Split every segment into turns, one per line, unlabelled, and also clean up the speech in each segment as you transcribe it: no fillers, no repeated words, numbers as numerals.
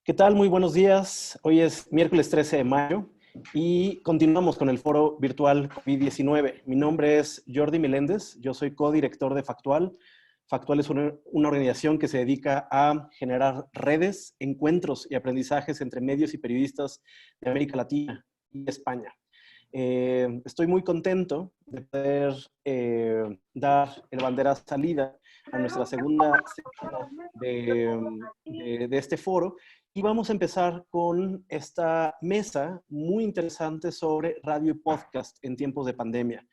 ¿Qué tal? Muy buenos días. Hoy es miércoles 13 de mayo y continuamos con el foro virtual COVID-19. Mi nombre es Jordi Meléndez, yo soy codirector de Factual. Factual es una organización que se dedica a generar redes, encuentros y aprendizajes entre medios y periodistas de América Latina y España. Estoy muy contento de poder dar el bandera salida a nuestra segunda sección de este foro y vamos a empezar con esta mesa muy interesante sobre radio y podcast en tiempos de pandemia.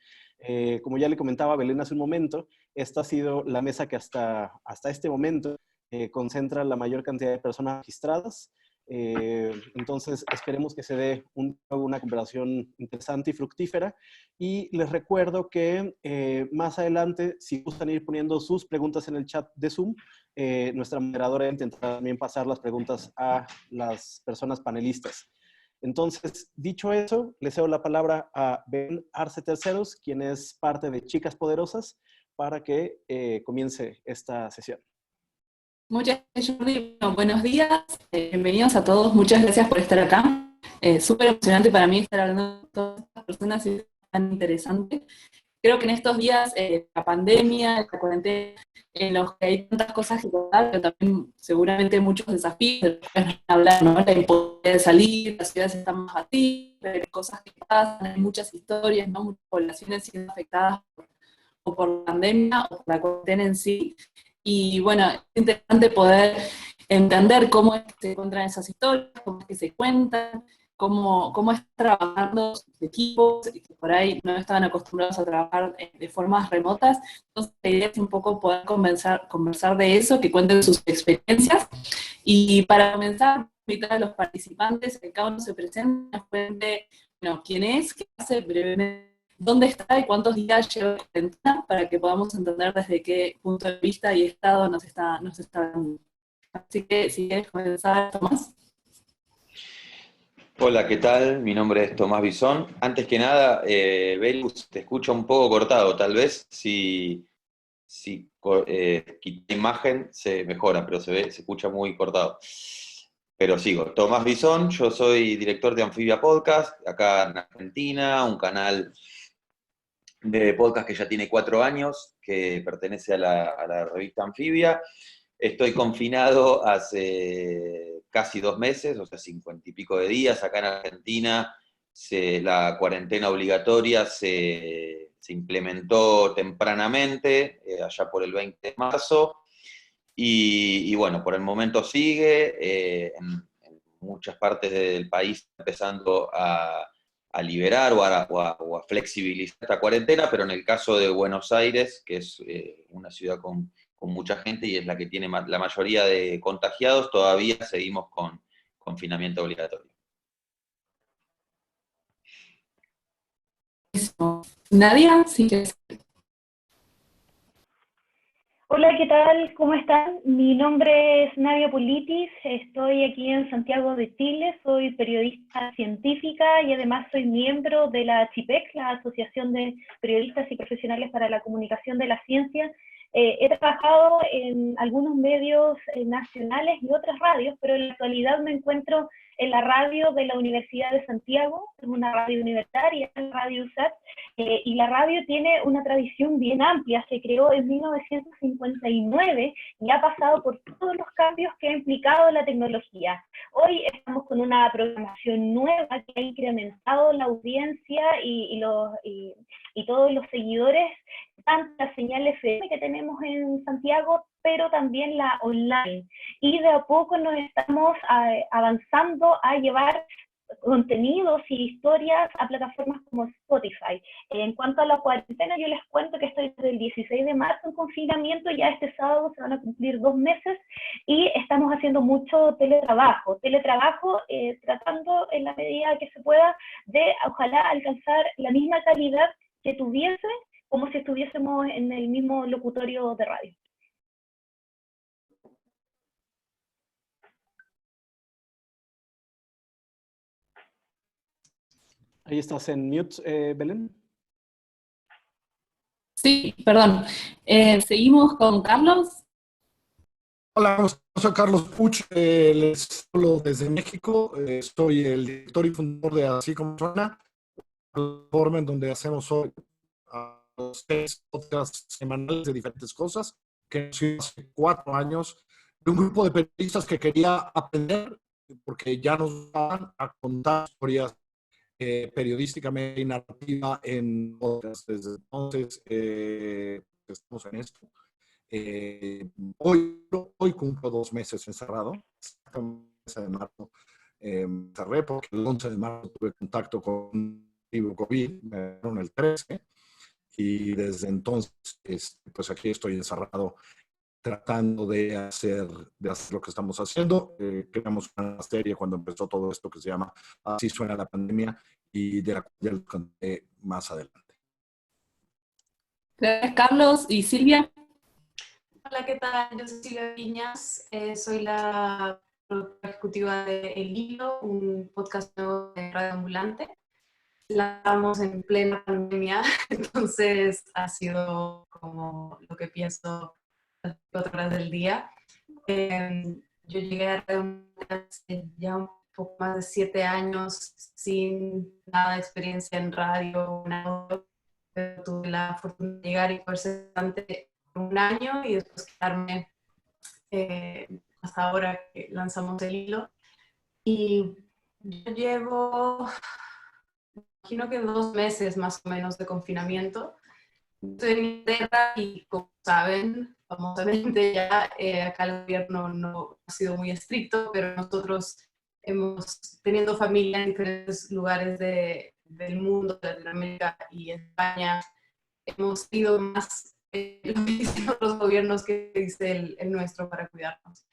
Como ya le comentaba a Belén hace un momento, esta ha sido la mesa que hasta este momento concentra la mayor cantidad de personas registradas. Entonces, esperemos que se dé una conversación interesante y fructífera. Y les recuerdo que más adelante, si gustan ir poniendo sus preguntas en el chat de Zoom, nuestra moderadora intentará también pasar las preguntas a las personas panelistas. Entonces, dicho eso, le cedo la palabra a Ben Arce Terceros, quien es parte de Chicas Poderosas, para que comience esta sesión.
Muchas gracias, Jordi. Bueno, buenos días, bienvenidos a todos, muchas gracias por estar acá. Súper emocionante para mí estar hablando con todas estas personas, y es tan interesante. Creo que en estos días, la pandemia, la cuarentena, en los que hay tantas cosas que contar, pero también seguramente muchos desafíos de los que nos van a hablar, ¿no? La imposibilidad de salir, las ciudades están más vacías, hay cosas que pasan, hay muchas historias, ¿no? Muchas poblaciones siendo afectadas o por la pandemia o por la cuarentena en sí. Y bueno, es interesante poder entender cómo es que se encuentran esas historias, cómo es que se cuentan, cómo es trabajando sus equipos, que por ahí no estaban acostumbrados a trabajar de formas remotas. Entonces la idea es un poco poder conversar de eso, que cuenten sus experiencias. Y para comenzar, invitar a los participantes a que cada uno se presente, nos cuente, bueno, quién es, qué hace brevemente, dónde está y cuántos días lleva la cuarentena, para que podamos entender desde qué punto de vista y estado nos está dando. Así que si quieres comenzar, Tomás.
Hola, ¿qué tal? Mi nombre es Tomás Bisón. Antes que nada, Belus, te escucho un poco cortado. Tal vez si quita imagen se mejora, pero se escucha muy cortado. Pero sigo. Tomás Bisón, yo soy director de Anfibia Podcast, acá en Argentina, un canal de podcast que ya tiene 4 años, que pertenece a la revista Anfibia. Estoy confinado hace casi 2 meses, o sea, 50 y pico de días. Acá en Argentina la cuarentena obligatoria se implementó tempranamente, allá por el 20 de marzo, y bueno, por el momento sigue, en muchas partes del país empezando a liberar o a flexibilizar esta cuarentena, pero en el caso de Buenos Aires, que es una ciudad con mucha gente y es la que tiene la mayoría de contagiados, todavía seguimos con confinamiento obligatorio.
Nadia, si quieres.
Hola, ¿qué tal? ¿Cómo están? Mi nombre es Nadia Politis, estoy aquí en Santiago de Chile, soy periodista científica y además soy miembro de la ACHIPEC, la Asociación de Periodistas y Profesionales para la Comunicación de la Ciencia. He trabajado en algunos medios nacionales y otras radios, pero en la actualidad me encuentro en la radio de la Universidad de Santiago, es una radio universitaria, Radio USAT, y la radio tiene una tradición bien amplia, se creó en 1959 y ha pasado por todos los cambios que ha implicado la tecnología. Hoy estamos con una programación nueva que ha incrementado la audiencia y todos los seguidores, tanto la señal FM que tenemos en Santiago, pero también la online. Y de a poco nos estamos avanzando a llevar contenidos y historias a plataformas como Spotify. En cuanto a la cuarentena, yo les cuento que estoy desde el 16 de marzo en confinamiento, ya este sábado se van a cumplir 2 meses y estamos haciendo mucho teletrabajo, tratando en la medida que se pueda de ojalá alcanzar la misma calidad que tuviese como si estuviésemos en el mismo locutorio de radio.
Ahí estás en mute, Belén.
Sí, perdón. Seguimos con Carlos.
Hola, ¿cómo están? Soy Carlos Puch, les hablo desde México. Soy el director y fundador de Así Como Suena, plataforma en donde hacemos hoy 6 podcasts semanales de diferentes cosas, que nació hace 4 años, de un grupo de periodistas que quería aprender, porque ya nos van a contar historias periodísticamente y narrativa en podcast. Desde entonces, estamos en esto. Eh, hoy cumplo 2 meses encerrado. Exactamente el 11 de marzo cerré porque el 11 de marzo tuve contacto con un vivo COVID, me dieron el 13 y desde entonces pues aquí estoy encerrado tratando de hacer lo que estamos haciendo. Creamos una serie cuando empezó todo esto que se llama Así Suena la Pandemia y de la cual ya les conté más adelante.
Gracias, Carlos. ¿Y Silvia?
Hola, ¿qué tal? Yo soy Silvia Viñas, soy la productora ejecutiva de El Hilo, un podcast nuevo de Radio Ambulante. Estamos en plena pandemia, entonces ha sido como lo que pienso las 4 horas del día. Yo llegué a Radio Ambulante hace ya un poco más de 7 años sin nada de experiencia en radio, en audio, pero tuve la fortuna de llegar y poder ser bastante un año y después quedarme hasta ahora que lanzamos El Hilo. Y yo llevo, imagino que 2 meses más o menos de confinamiento. Estoy en Inglaterra y como saben, famosamente ya acá el gobierno no ha sido muy estricto, pero nosotros teniendo familia en diferentes lugares del mundo, de Latinoamérica y España, hemos ido más lo que dicen otros gobiernos que dice el nuestro para cuidarnos.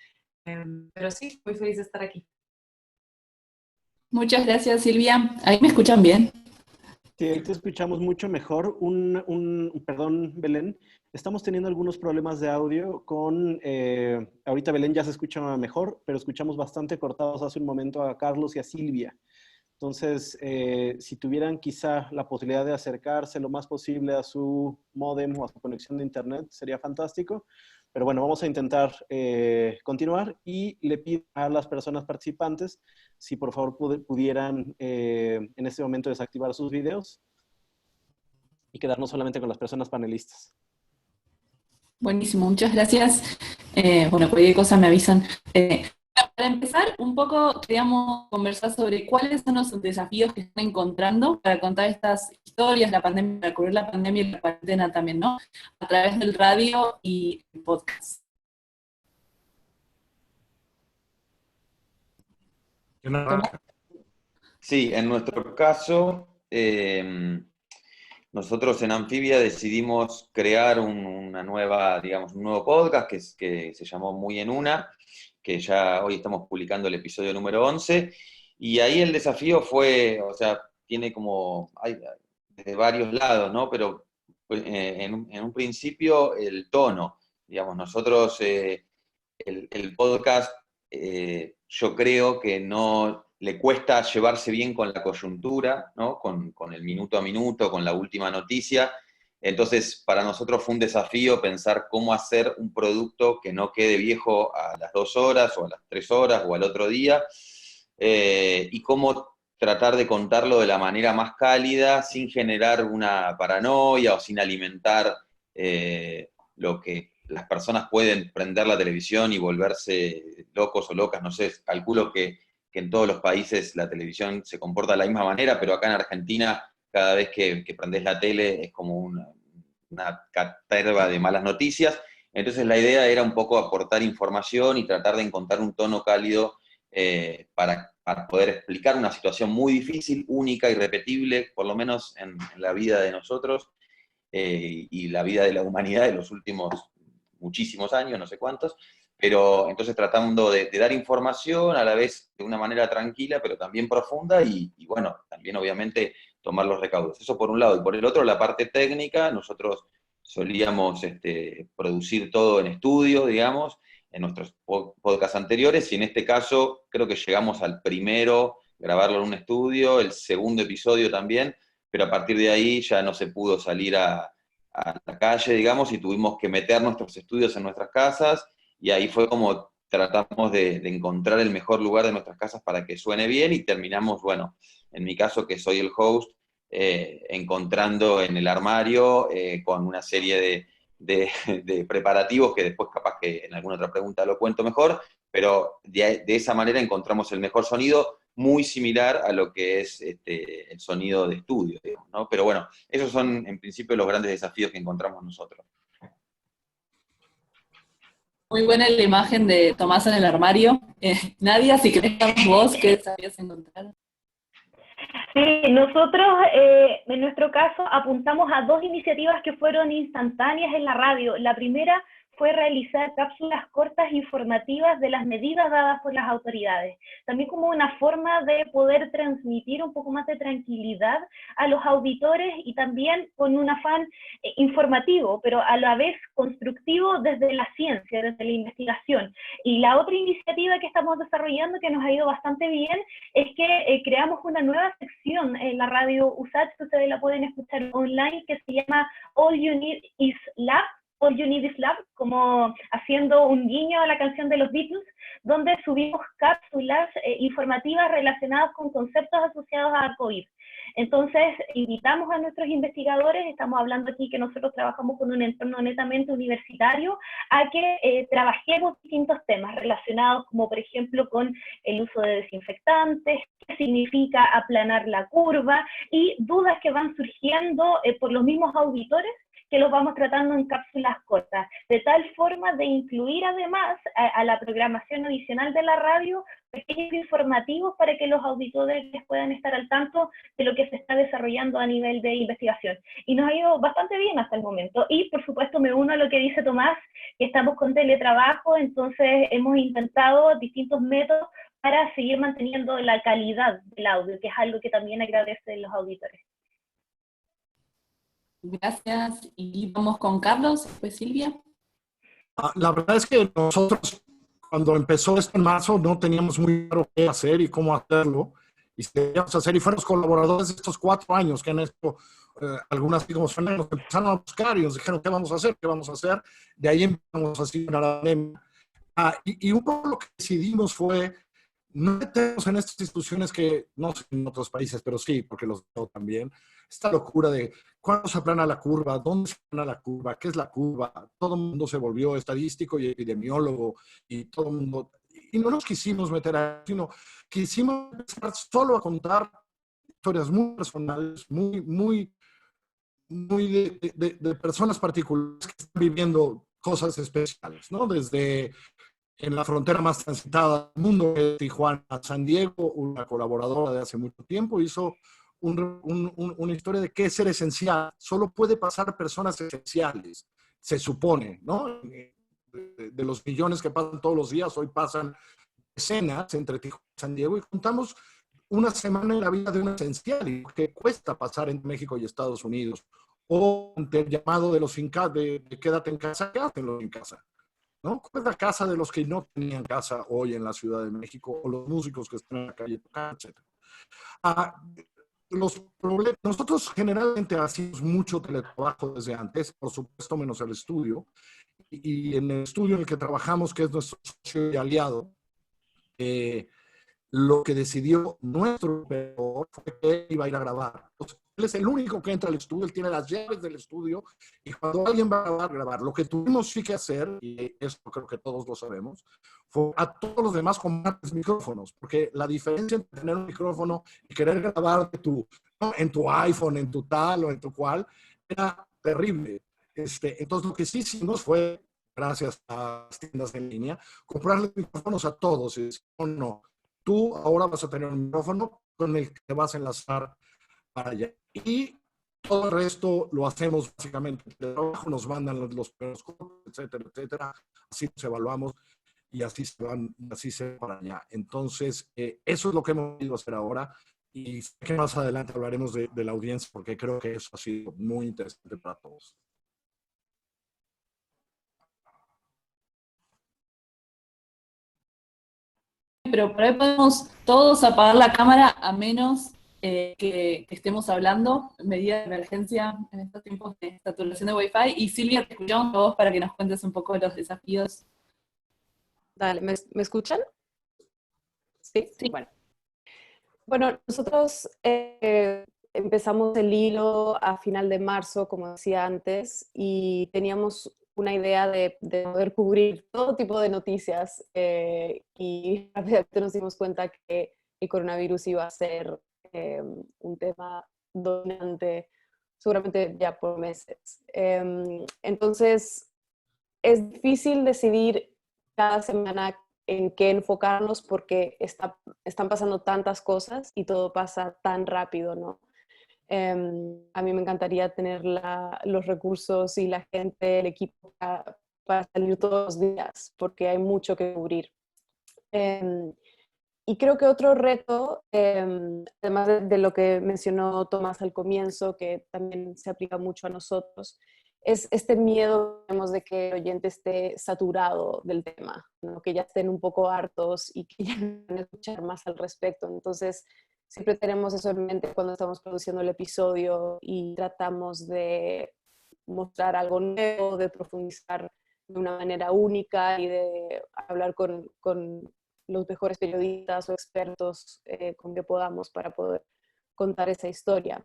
Pero sí, muy feliz de estar aquí.
Muchas gracias, Silvia. ¿Ahí me escuchan bien?
Sí, ahí te escuchamos mucho mejor. Perdón, Belén. Estamos teniendo algunos problemas de audio ahorita Belén ya se escucha mejor, pero escuchamos bastante cortados hace un momento a Carlos y a Silvia. Entonces, si tuvieran quizá la posibilidad de acercarse lo más posible a su módem o a su conexión de internet, sería fantástico. Pero bueno, vamos a intentar continuar y le pido a las personas participantes si por favor pudieran en este momento desactivar sus videos y quedarnos solamente con las personas panelistas.
Buenísimo, muchas gracias. Bueno, cualquier cosa me avisan. Para empezar, un poco queríamos conversar sobre cuáles son los desafíos que están encontrando para contar estas historias, la pandemia, para cubrir la pandemia y la cuarentena también, ¿no? A través del radio y el podcast.
Sí, en nuestro caso, nosotros en Anfibia decidimos crear una nueva, digamos, un nuevo podcast que se llamó Muy en Una, que ya hoy estamos publicando el episodio número 11, y ahí el desafío fue, o sea, hay de varios lados, ¿no? Pero en un principio el tono, digamos, nosotros, el podcast, yo creo que no le cuesta llevarse bien con la coyuntura, ¿no? Con el minuto a minuto, con la última noticia. Entonces, para nosotros fue un desafío pensar cómo hacer un producto que no quede viejo a las 2 horas o a las 3 horas o al otro día, y cómo tratar de contarlo de la manera más cálida, sin generar una paranoia o sin alimentar lo que las personas pueden prender la televisión y volverse locos o locas, no sé, calculo que en todos los países la televisión se comporta de la misma manera, pero acá en Argentina cada vez que prendés la tele es como una caterva de malas noticias. Entonces la idea era un poco aportar información y tratar de encontrar un tono cálido para poder explicar una situación muy difícil, única, irrepetible, por lo menos en la vida de nosotros y la vida de la humanidad de los últimos muchísimos años, no sé cuántos, pero entonces tratando de dar información a la vez de una manera tranquila, pero también profunda y bueno, también obviamente tomar los recaudos. Eso por un lado. Y por el otro, la parte técnica, nosotros solíamos producir todo en estudio, digamos, en nuestros podcasts anteriores, y en este caso creo que llegamos al primero, grabarlo en un estudio, el segundo episodio también, pero a partir de ahí ya no se pudo salir a la calle, digamos, y tuvimos que meter nuestros estudios en nuestras casas y ahí fue como tratamos de encontrar el mejor lugar de nuestras casas para que suene bien, y terminamos, bueno, en mi caso, que soy el host, encontrando en el armario con una serie de preparativos que después capaz que en alguna otra pregunta lo cuento mejor, pero de esa manera encontramos el mejor sonido, muy similar a lo que es el sonido de estudio, digamos, ¿no? Pero bueno, esos son en principio los grandes desafíos que encontramos nosotros.
Muy buena la imagen de Tomás en el armario. Nadia, si querés contar vos, ¿qué desafíos encontrar?
Sí, nosotros en nuestro caso apuntamos a dos iniciativas que fueron instantáneas en la radio. La primera fue realizar cápsulas cortas informativas de las medidas dadas por las autoridades, también como una forma de poder transmitir un poco más de tranquilidad a los auditores y también con un afán informativo, pero a la vez constructivo desde la ciencia, desde la investigación. Y la otra iniciativa que estamos desarrollando, que nos ha ido bastante bien, es que creamos una nueva sección en la radio USACH, que ustedes la pueden escuchar online, que se llama All You Need Is Love, All You Need Is Love, como haciendo un guiño a la canción de los Beatles, donde subimos cápsulas informativas relacionadas con conceptos asociados a COVID. Entonces, invitamos a nuestros investigadores, estamos hablando aquí que nosotros trabajamos con un entorno netamente universitario, a que trabajemos distintos temas relacionados como, por ejemplo, con el uso de desinfectantes, qué significa aplanar la curva, y dudas que van surgiendo por los mismos auditores, que los vamos tratando en cápsulas cortas, de tal forma de incluir además a la programación adicional de la radio pequeños informativos para que los auditores puedan estar al tanto de lo que se está desarrollando a nivel de investigación. Y nos ha ido bastante bien hasta el momento. Y por supuesto me uno a lo que dice Tomás, que estamos con teletrabajo, entonces hemos intentado distintos métodos para seguir manteniendo la calidad del audio, que es algo que también agradecen los auditores.
Gracias. Y vamos con Carlos, después Silvia.
La verdad es que nosotros, cuando empezó esto en marzo, no teníamos muy claro qué hacer y cómo hacerlo. Y queríamos hacer, y fueron los colaboradores de estos 4 años que han hecho algunas, como suenan, nos empezaron a buscar y nos dijeron, ¿qué vamos a hacer? ¿Qué vamos a hacer? De ahí empezamos así a la pandemia. Y un poco lo que decidimos fue no meternos en estas instituciones que, no sé en otros países, pero sí, porque los veo también, esta locura de cuándo se aplana la curva, dónde se aplana la curva, qué es la curva. Todo el mundo se volvió estadístico y epidemiólogo y todo el mundo, y no nos quisimos meter a, sino quisimos empezar solo a contar historias muy personales, muy de personas particulares que están viviendo cosas especiales, ¿no? Desde en la frontera más transitada del mundo, Tijuana, San Diego, una colaboradora de hace mucho tiempo hizo una historia de qué es ser esencial. Solo puede pasar personas esenciales, se supone, ¿no? De los millones que pasan todos los días, hoy pasan decenas entre Tijuana y San Diego, y contamos una semana en la vida de un esencial y que cuesta pasar en México y Estados Unidos. O ante el llamado de los de quédate en casa, quédate en casa, ¿no? ¿Cuál es la casa de los que no tenían casa hoy en la Ciudad de México, o los músicos que están en la calle tocando, etcétera? Los problemas, nosotros generalmente hacemos mucho teletrabajo desde antes, por supuesto menos el estudio, y en el estudio en el que trabajamos, que es nuestro socio y aliado, lo que decidió nuestro operador fue que iba a ir a grabar. Entonces, él es el único que entra al estudio, él tiene las llaves del estudio, y cuando alguien va a grabar, grabar. Lo que tuvimos sí que hacer, y esto creo que todos lo sabemos, fue a todos los demás comprar micrófonos, porque la diferencia entre tener un micrófono y querer grabar ¿no? en tu iPhone, en tu tal o en tu cual, era terrible. Entonces, lo que sí hicimos fue, gracias a las tiendas en línea, comprarle micrófonos a todos. Y decir, no, tú ahora vas a tener un micrófono con el que te vas a enlazar para allá. Y todo el resto lo hacemos básicamente de trabajo, nos mandan los primeros cortes, etcétera, etcétera. Así nos evaluamos y así se van para allá. Entonces, eso es lo que hemos ido a hacer ahora. Y sé que más adelante hablaremos de la audiencia, porque creo que eso ha sido muy interesante para todos.
Pero por ahí podemos todos apagar la cámara a menos que estemos hablando en medida de emergencia en estos tiempos de saturación de Wi-Fi. Y Silvia, te escuchamos a vos para que nos cuentes un poco de los desafíos
Dale, ¿me escuchan? Sí,
Sí.
Bueno, nosotros empezamos el hilo a final de marzo, como decía antes, y teníamos una idea de poder cubrir todo tipo de noticias y rápidamente nos dimos cuenta que el coronavirus iba a ser un tema dominante, seguramente ya por meses. Entonces, es difícil decidir cada semana en qué enfocarnos porque están pasando tantas cosas y todo pasa tan rápido, ¿no? A mí me encantaría tener los recursos y la gente, el equipo para salir todos los días porque hay mucho que cubrir. Y creo que otro reto, además de lo que mencionó Tomás al comienzo, que también se aplica mucho a nosotros, es este miedo digamos, de que el oyente esté saturado del tema, ¿no? Que ya estén un poco hartos y que ya no van a escuchar más al respecto. Entonces, siempre tenemos eso en mente cuando estamos produciendo el episodio y tratamos de mostrar algo nuevo, de profundizar de una manera única y de hablar con los mejores periodistas o expertos con que podamos para poder contar esa historia.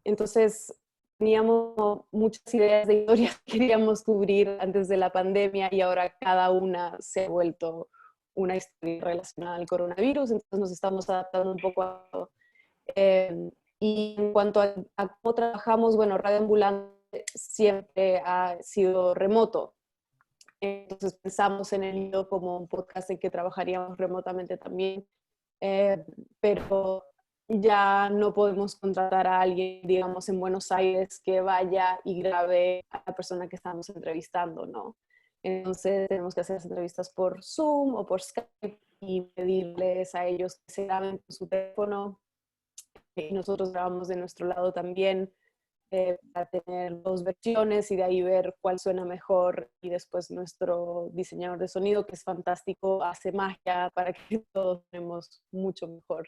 Entonces, teníamos muchas ideas de historias que queríamos cubrir antes de la pandemia y ahora cada una se ha vuelto una historia relacionada al coronavirus, entonces nos estamos adaptando un poco a todo. Y en cuanto a cómo trabajamos, bueno, Radio Ambulante siempre ha sido remoto, entonces pensamos en el hilo como un podcast en que trabajaríamos remotamente también, pero ya no podemos contratar a alguien, digamos, en Buenos Aires que vaya y grabe a la persona que estamos entrevistando, ¿no? Entonces tenemos que hacer las entrevistas por Zoom o por Skype y pedirles a ellos que se graben con su teléfono y nosotros grabamos de nuestro lado también para tener dos versiones y de ahí ver cuál suena mejor y después nuestro diseñador de sonido, que es fantástico, hace magia para que todos tenemos mucho mejor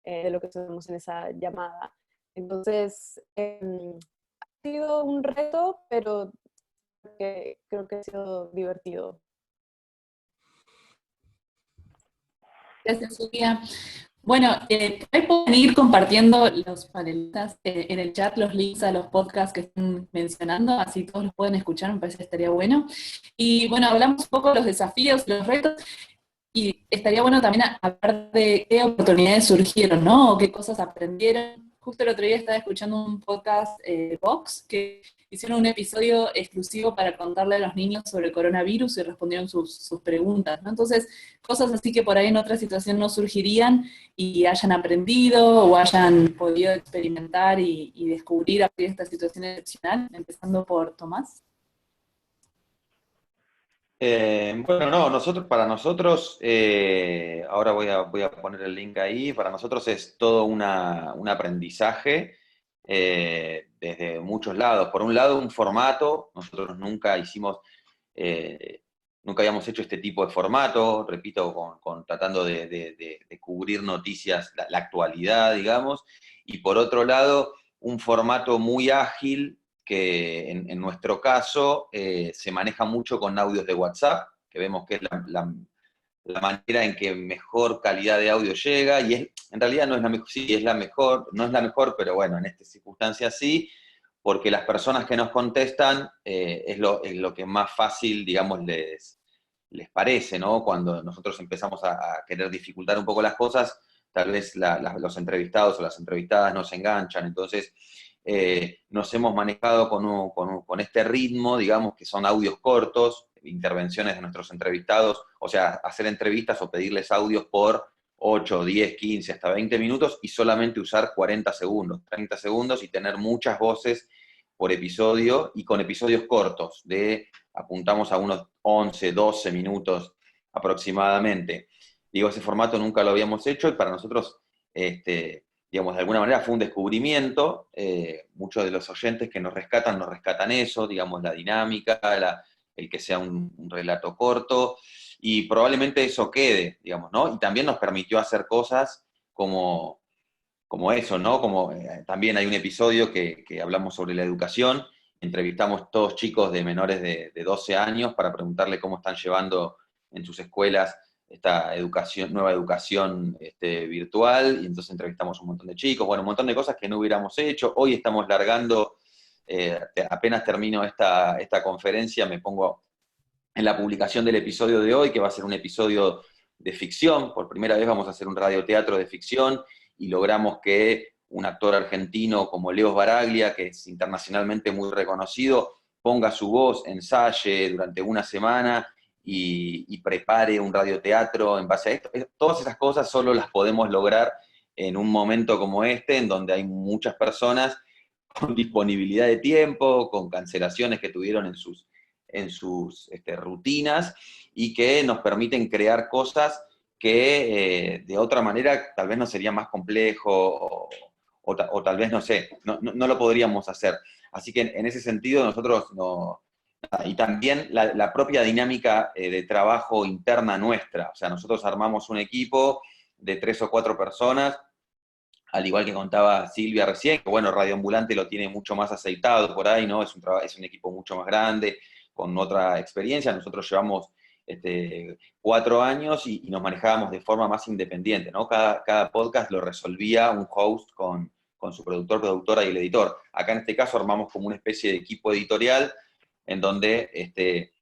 de lo que tenemos en esa llamada. Entonces, ha sido un reto, pero creo que ha sido divertido.
Gracias, Sofía. Bueno, ahí pueden ir compartiendo los panelistas en el chat los links a los podcasts que están mencionando, así todos los pueden escuchar, me parece que estaría bueno. Y bueno, hablamos un poco de los desafíos, los retos, y estaría bueno también hablar de qué oportunidades surgieron, ¿no? O qué cosas aprendieron. Justo el otro día estaba escuchando un podcast de Vox que hicieron un episodio exclusivo para contarle a los niños sobre el coronavirus y respondieron sus preguntas, ¿no? Entonces, cosas así que por ahí en otra situación no surgirían y hayan aprendido o hayan podido experimentar y descubrir a partir de esta situación excepcional, empezando por Tomás.
Bueno, no, para nosotros, ahora voy a poner el link ahí, para nosotros es todo un aprendizaje desde muchos lados. Por un lado, un formato, nosotros nunca habíamos hecho este tipo de formato, repito, tratando de cubrir noticias, la actualidad, digamos, y por otro lado, un formato muy ágil, que en nuestro caso se maneja mucho con audios de WhatsApp, que vemos que es la manera en que mejor calidad de audio llega, y en realidad no es la mejor, sí, es la mejor, no es la mejor, pero bueno, en estas circunstancias sí, porque las personas que nos contestan es lo que más fácil, digamos, les parece, ¿no? Cuando nosotros empezamos a querer dificultar un poco las cosas, tal vez los entrevistados o las entrevistadas no se enganchan, entonces nos hemos manejado con este ritmo, digamos, que son audios cortos, intervenciones de nuestros entrevistados, o sea, hacer entrevistas o pedirles audios por 8, 10, 15, hasta 20 minutos y solamente usar 40 segundos, 30 segundos y tener muchas voces por episodio y con episodios cortos, apuntamos a unos 11, 12 minutos aproximadamente. Digo, ese formato nunca lo habíamos hecho y para nosotros, digamos, de alguna manera fue un descubrimiento. Muchos de los oyentes que nos rescatan eso, digamos, la dinámica, el que sea un relato corto, y probablemente eso quede, digamos, ¿no? Y también nos permitió hacer cosas como eso, ¿no? También hay un episodio que hablamos sobre la educación, entrevistamos todos chicos de menores de 12 años para preguntarle cómo están llevando en sus escuelas esta nueva educación virtual, y entonces entrevistamos un montón de chicos, bueno, un montón de cosas que no hubiéramos hecho. Hoy estamos largando, apenas termino esta conferencia, me pongo en la publicación del episodio de hoy, que va a ser un episodio de ficción. Por primera vez vamos a hacer un radioteatro de ficción, y logramos que un actor argentino como Leo Baraglia, que es internacionalmente muy reconocido, ponga su voz, ensaye durante una semana y prepare un radioteatro en base a esto. Todas esas cosas solo las podemos lograr en un momento como este, en donde hay muchas personas con disponibilidad de tiempo, con cancelaciones que tuvieron en sus rutinas, y que nos permiten crear cosas que de otra manera tal vez nos sería más complejo, o tal vez, no sé, no lo podríamos hacer. Así que en ese sentido nosotros y también la propia dinámica de trabajo interna nuestra. O sea, nosotros armamos un equipo de 3 o 4 personas, al igual que contaba Silvia recién, que bueno, Radio Ambulante lo tiene mucho más aceitado por ahí, ¿no? Es un equipo mucho más grande, con otra experiencia. Nosotros llevamos 4 años y nos manejábamos de forma más independiente, ¿no? Cada podcast lo resolvía un host con su productor, productora y el editor. Acá en este caso armamos como una especie de equipo editorial en donde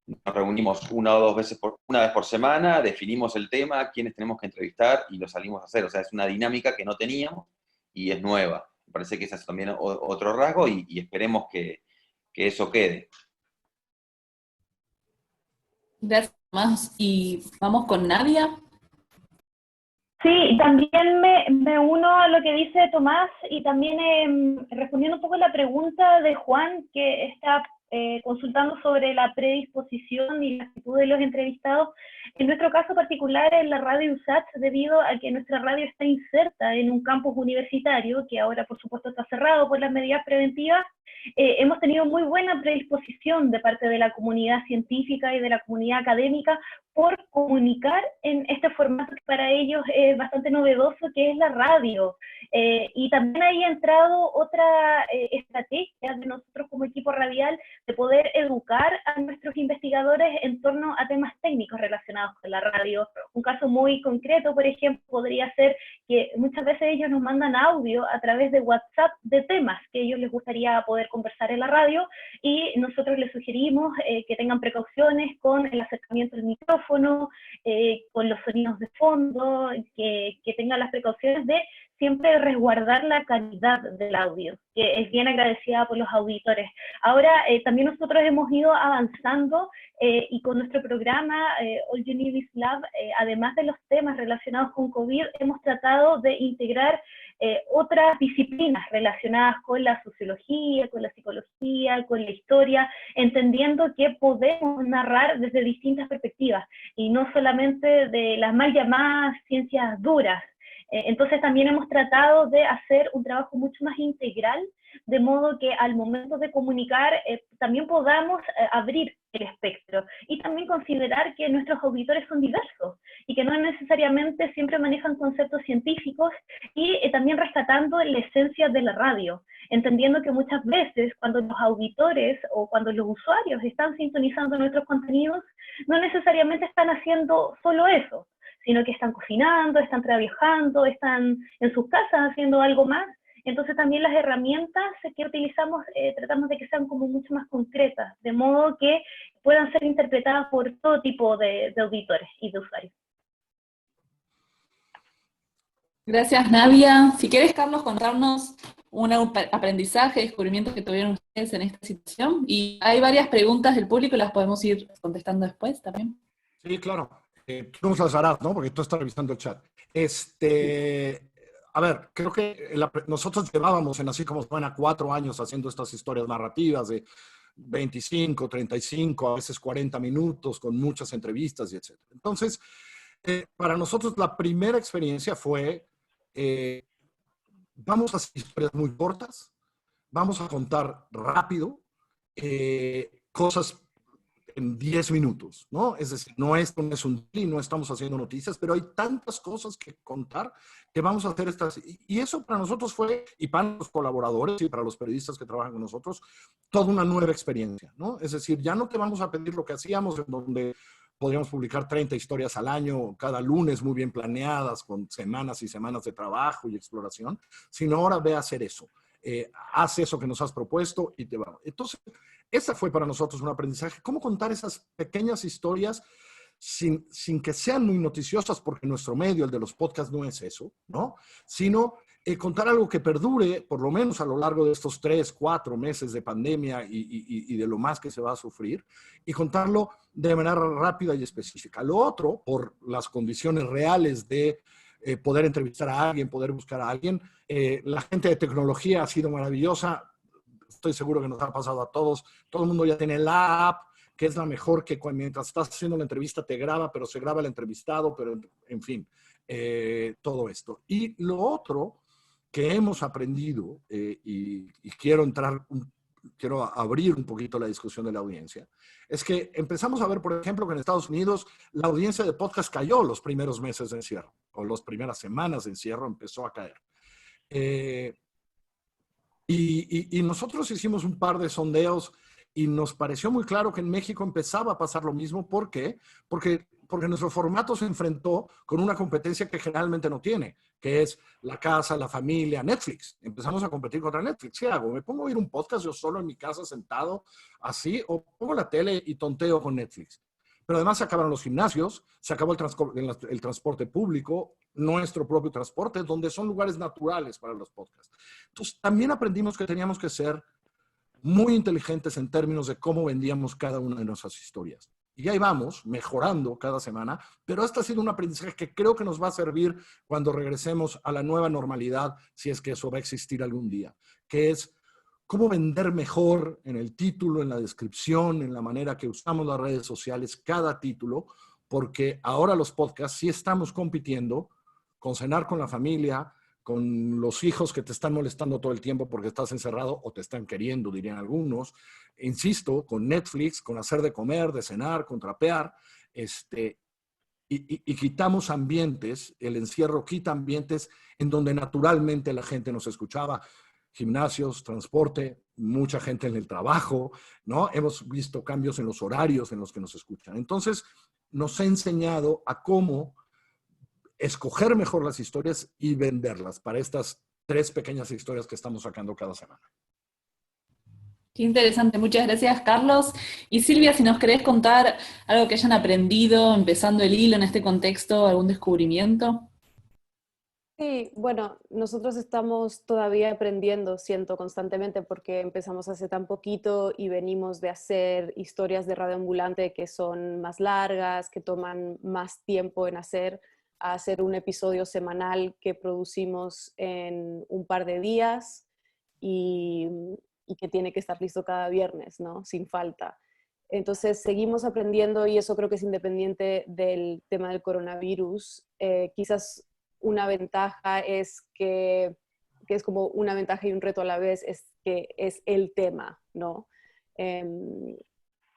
nos reunimos una vez por semana, definimos el tema, quiénes tenemos que entrevistar y lo salimos a hacer. O sea, es una dinámica que no teníamos y es nueva. Me parece que ese es también otro rasgo, y esperemos que eso quede.
Gracias, Tomás. Y vamos con Nadia.
Sí, también me uno a lo que dice Tomás, y también respondiendo un poco a la pregunta de Juan, que está consultando sobre la predisposición y la actitud de los entrevistados. En nuestro caso particular, en la radio USACH, debido a que nuestra radio está inserta en un campus universitario, que ahora por supuesto está cerrado por las medidas preventivas, hemos tenido muy buena predisposición de parte de la comunidad científica y de la comunidad académica por comunicar en este formato que para ellos es bastante novedoso, que es la radio. Y también ahí ha entrado otra estrategia de nosotros como equipo radial, de poder educar a nuestros investigadores en torno a temas técnicos relacionados con la radio. Un caso muy concreto, por ejemplo, podría ser que muchas veces ellos nos mandan audio a través de WhatsApp de temas que a ellos les gustaría poder conversar en la radio, y nosotros les sugerimos que tengan precauciones con el acercamiento del micrófono, con los sonidos de fondo, que tengan las precauciones de siempre resguardar la calidad del audio, que es bien agradecida por los auditores. Ahora, también nosotros hemos ido avanzando y con nuestro programa All You Need Is Love, además de los temas relacionados con COVID, hemos tratado de integrar otras disciplinas relacionadas con la sociología, con la psicología, con la historia, entendiendo que podemos narrar desde distintas perspectivas y no solamente de las mal llamadas ciencias duras. Entonces también hemos tratado de hacer un trabajo mucho más integral, de modo que al momento de comunicar también podamos abrir el espectro y también considerar que nuestros auditores son diversos y que no necesariamente siempre manejan conceptos científicos, y también rescatando la esencia de la radio, entendiendo que muchas veces cuando los auditores o cuando los usuarios están sintonizando nuestros contenidos, no necesariamente están haciendo solo eso, sino que están cocinando, están trabajando, están en sus casas haciendo algo más. Entonces también las herramientas que utilizamos tratamos de que sean como mucho más concretas, de modo que puedan ser interpretadas por todo tipo de auditores y de usuarios.
Gracias, Nadia. Si quieres, Carlos, contarnos un aprendizaje, descubrimientos que tuvieron ustedes en esta situación. Y hay varias preguntas del público, las podemos ir contestando después también.
Sí, claro. Tú nos las harás, ¿no? Porque tú estás revisando el chat. A ver, creo que nosotros llevábamos en Así Como Suena 4 años haciendo estas historias narrativas de 25, 35, a veces 40 minutos, con muchas entrevistas y etc. Entonces, para nosotros la primera experiencia fue, vamos a hacer historias muy cortas, vamos a contar rápido, cosas en 10 minutos, ¿no? Es decir, no es un daily, no estamos haciendo noticias, pero hay tantas cosas que contar que vamos a hacer estas. Y eso para nosotros fue, y para los colaboradores y para los periodistas que trabajan con nosotros, toda una nueva experiencia, ¿no? Es decir, ya no te vamos a pedir lo que hacíamos, en donde podríamos publicar 30 historias al año, cada lunes muy bien planeadas, con semanas y semanas de trabajo y exploración, sino ahora ve a hacer eso. Haz eso que nos has propuesto y te va. Entonces, esa fue para nosotros un aprendizaje. ¿Cómo contar esas pequeñas historias sin que sean muy noticiosas? Porque nuestro medio, el de los podcasts, no es eso, ¿no? Sino contar algo que perdure, por lo menos a lo largo de estos 3, 4 meses de pandemia y de lo más que se va a sufrir, y contarlo de manera rápida y específica. Lo otro, por las condiciones reales de poder entrevistar a alguien, poder buscar a alguien, la gente de tecnología ha sido maravillosa. Estoy seguro que nos ha pasado a todos. Todo el mundo ya tiene la app, que es la mejor, que mientras estás haciendo la entrevista te graba, pero se graba el entrevistado, pero en fin, todo esto. Y lo otro que hemos aprendido, y quiero abrir un poquito la discusión de la audiencia, es que empezamos a ver, por ejemplo, que en Estados Unidos la audiencia de podcast cayó los primeros meses de encierro, o las primeras semanas de encierro empezó a caer. Y nosotros hicimos un par de sondeos y nos pareció muy claro que en México empezaba a pasar lo mismo. ¿Por qué? Porque nuestro formato se enfrentó con una competencia que generalmente no tiene, que es la casa, la familia, Netflix. Empezamos a competir contra Netflix. ¿Qué hago? ¿Me pongo a oír un podcast yo solo en mi casa sentado así? ¿O pongo la tele y tonteo con Netflix? Pero además se acabaron los gimnasios, se acabó el transporte público, nuestro propio transporte, donde son lugares naturales para los podcasts. Entonces, también aprendimos que teníamos que ser muy inteligentes en términos de cómo vendíamos cada una de nuestras historias. Y ahí vamos, mejorando cada semana, pero este ha sido un aprendizaje que creo que nos va a servir cuando regresemos a la nueva normalidad, si es que eso va a existir algún día, que es cómo vender mejor en el título, en la descripción, en la manera que usamos las redes sociales, cada título, porque ahora los podcasts sí estamos compitiendo con cenar con la familia, con los hijos que te están molestando todo el tiempo porque estás encerrado o te están queriendo, dirían algunos. Insisto, con Netflix, con hacer de comer, de cenar, con trapear, y quitamos ambientes, el encierro quita ambientes en donde naturalmente la gente nos escuchaba. Gimnasios, transporte, mucha gente en el trabajo, ¿no? Hemos visto cambios en los horarios en los que nos escuchan. Entonces, nos ha enseñado a cómo escoger mejor las historias y venderlas para estas 3 pequeñas historias que estamos sacando cada semana.
Qué interesante, muchas gracias, Carlos. Y Silvia, si nos querés contar algo que hayan aprendido empezando el hilo en este contexto, algún descubrimiento.
Sí, bueno, nosotros estamos todavía aprendiendo, siento, constantemente, porque empezamos hace tan poquito y venimos de hacer historias de radio ambulante que son más largas, que toman más tiempo en hacer, a hacer un episodio semanal que producimos en un par de días y que tiene que estar listo cada viernes, ¿no? Sin falta. Entonces, seguimos aprendiendo y eso creo que es independiente del tema del coronavirus. Quizás una ventaja es que es como una ventaja y un reto a la vez, es que es el tema, ¿no?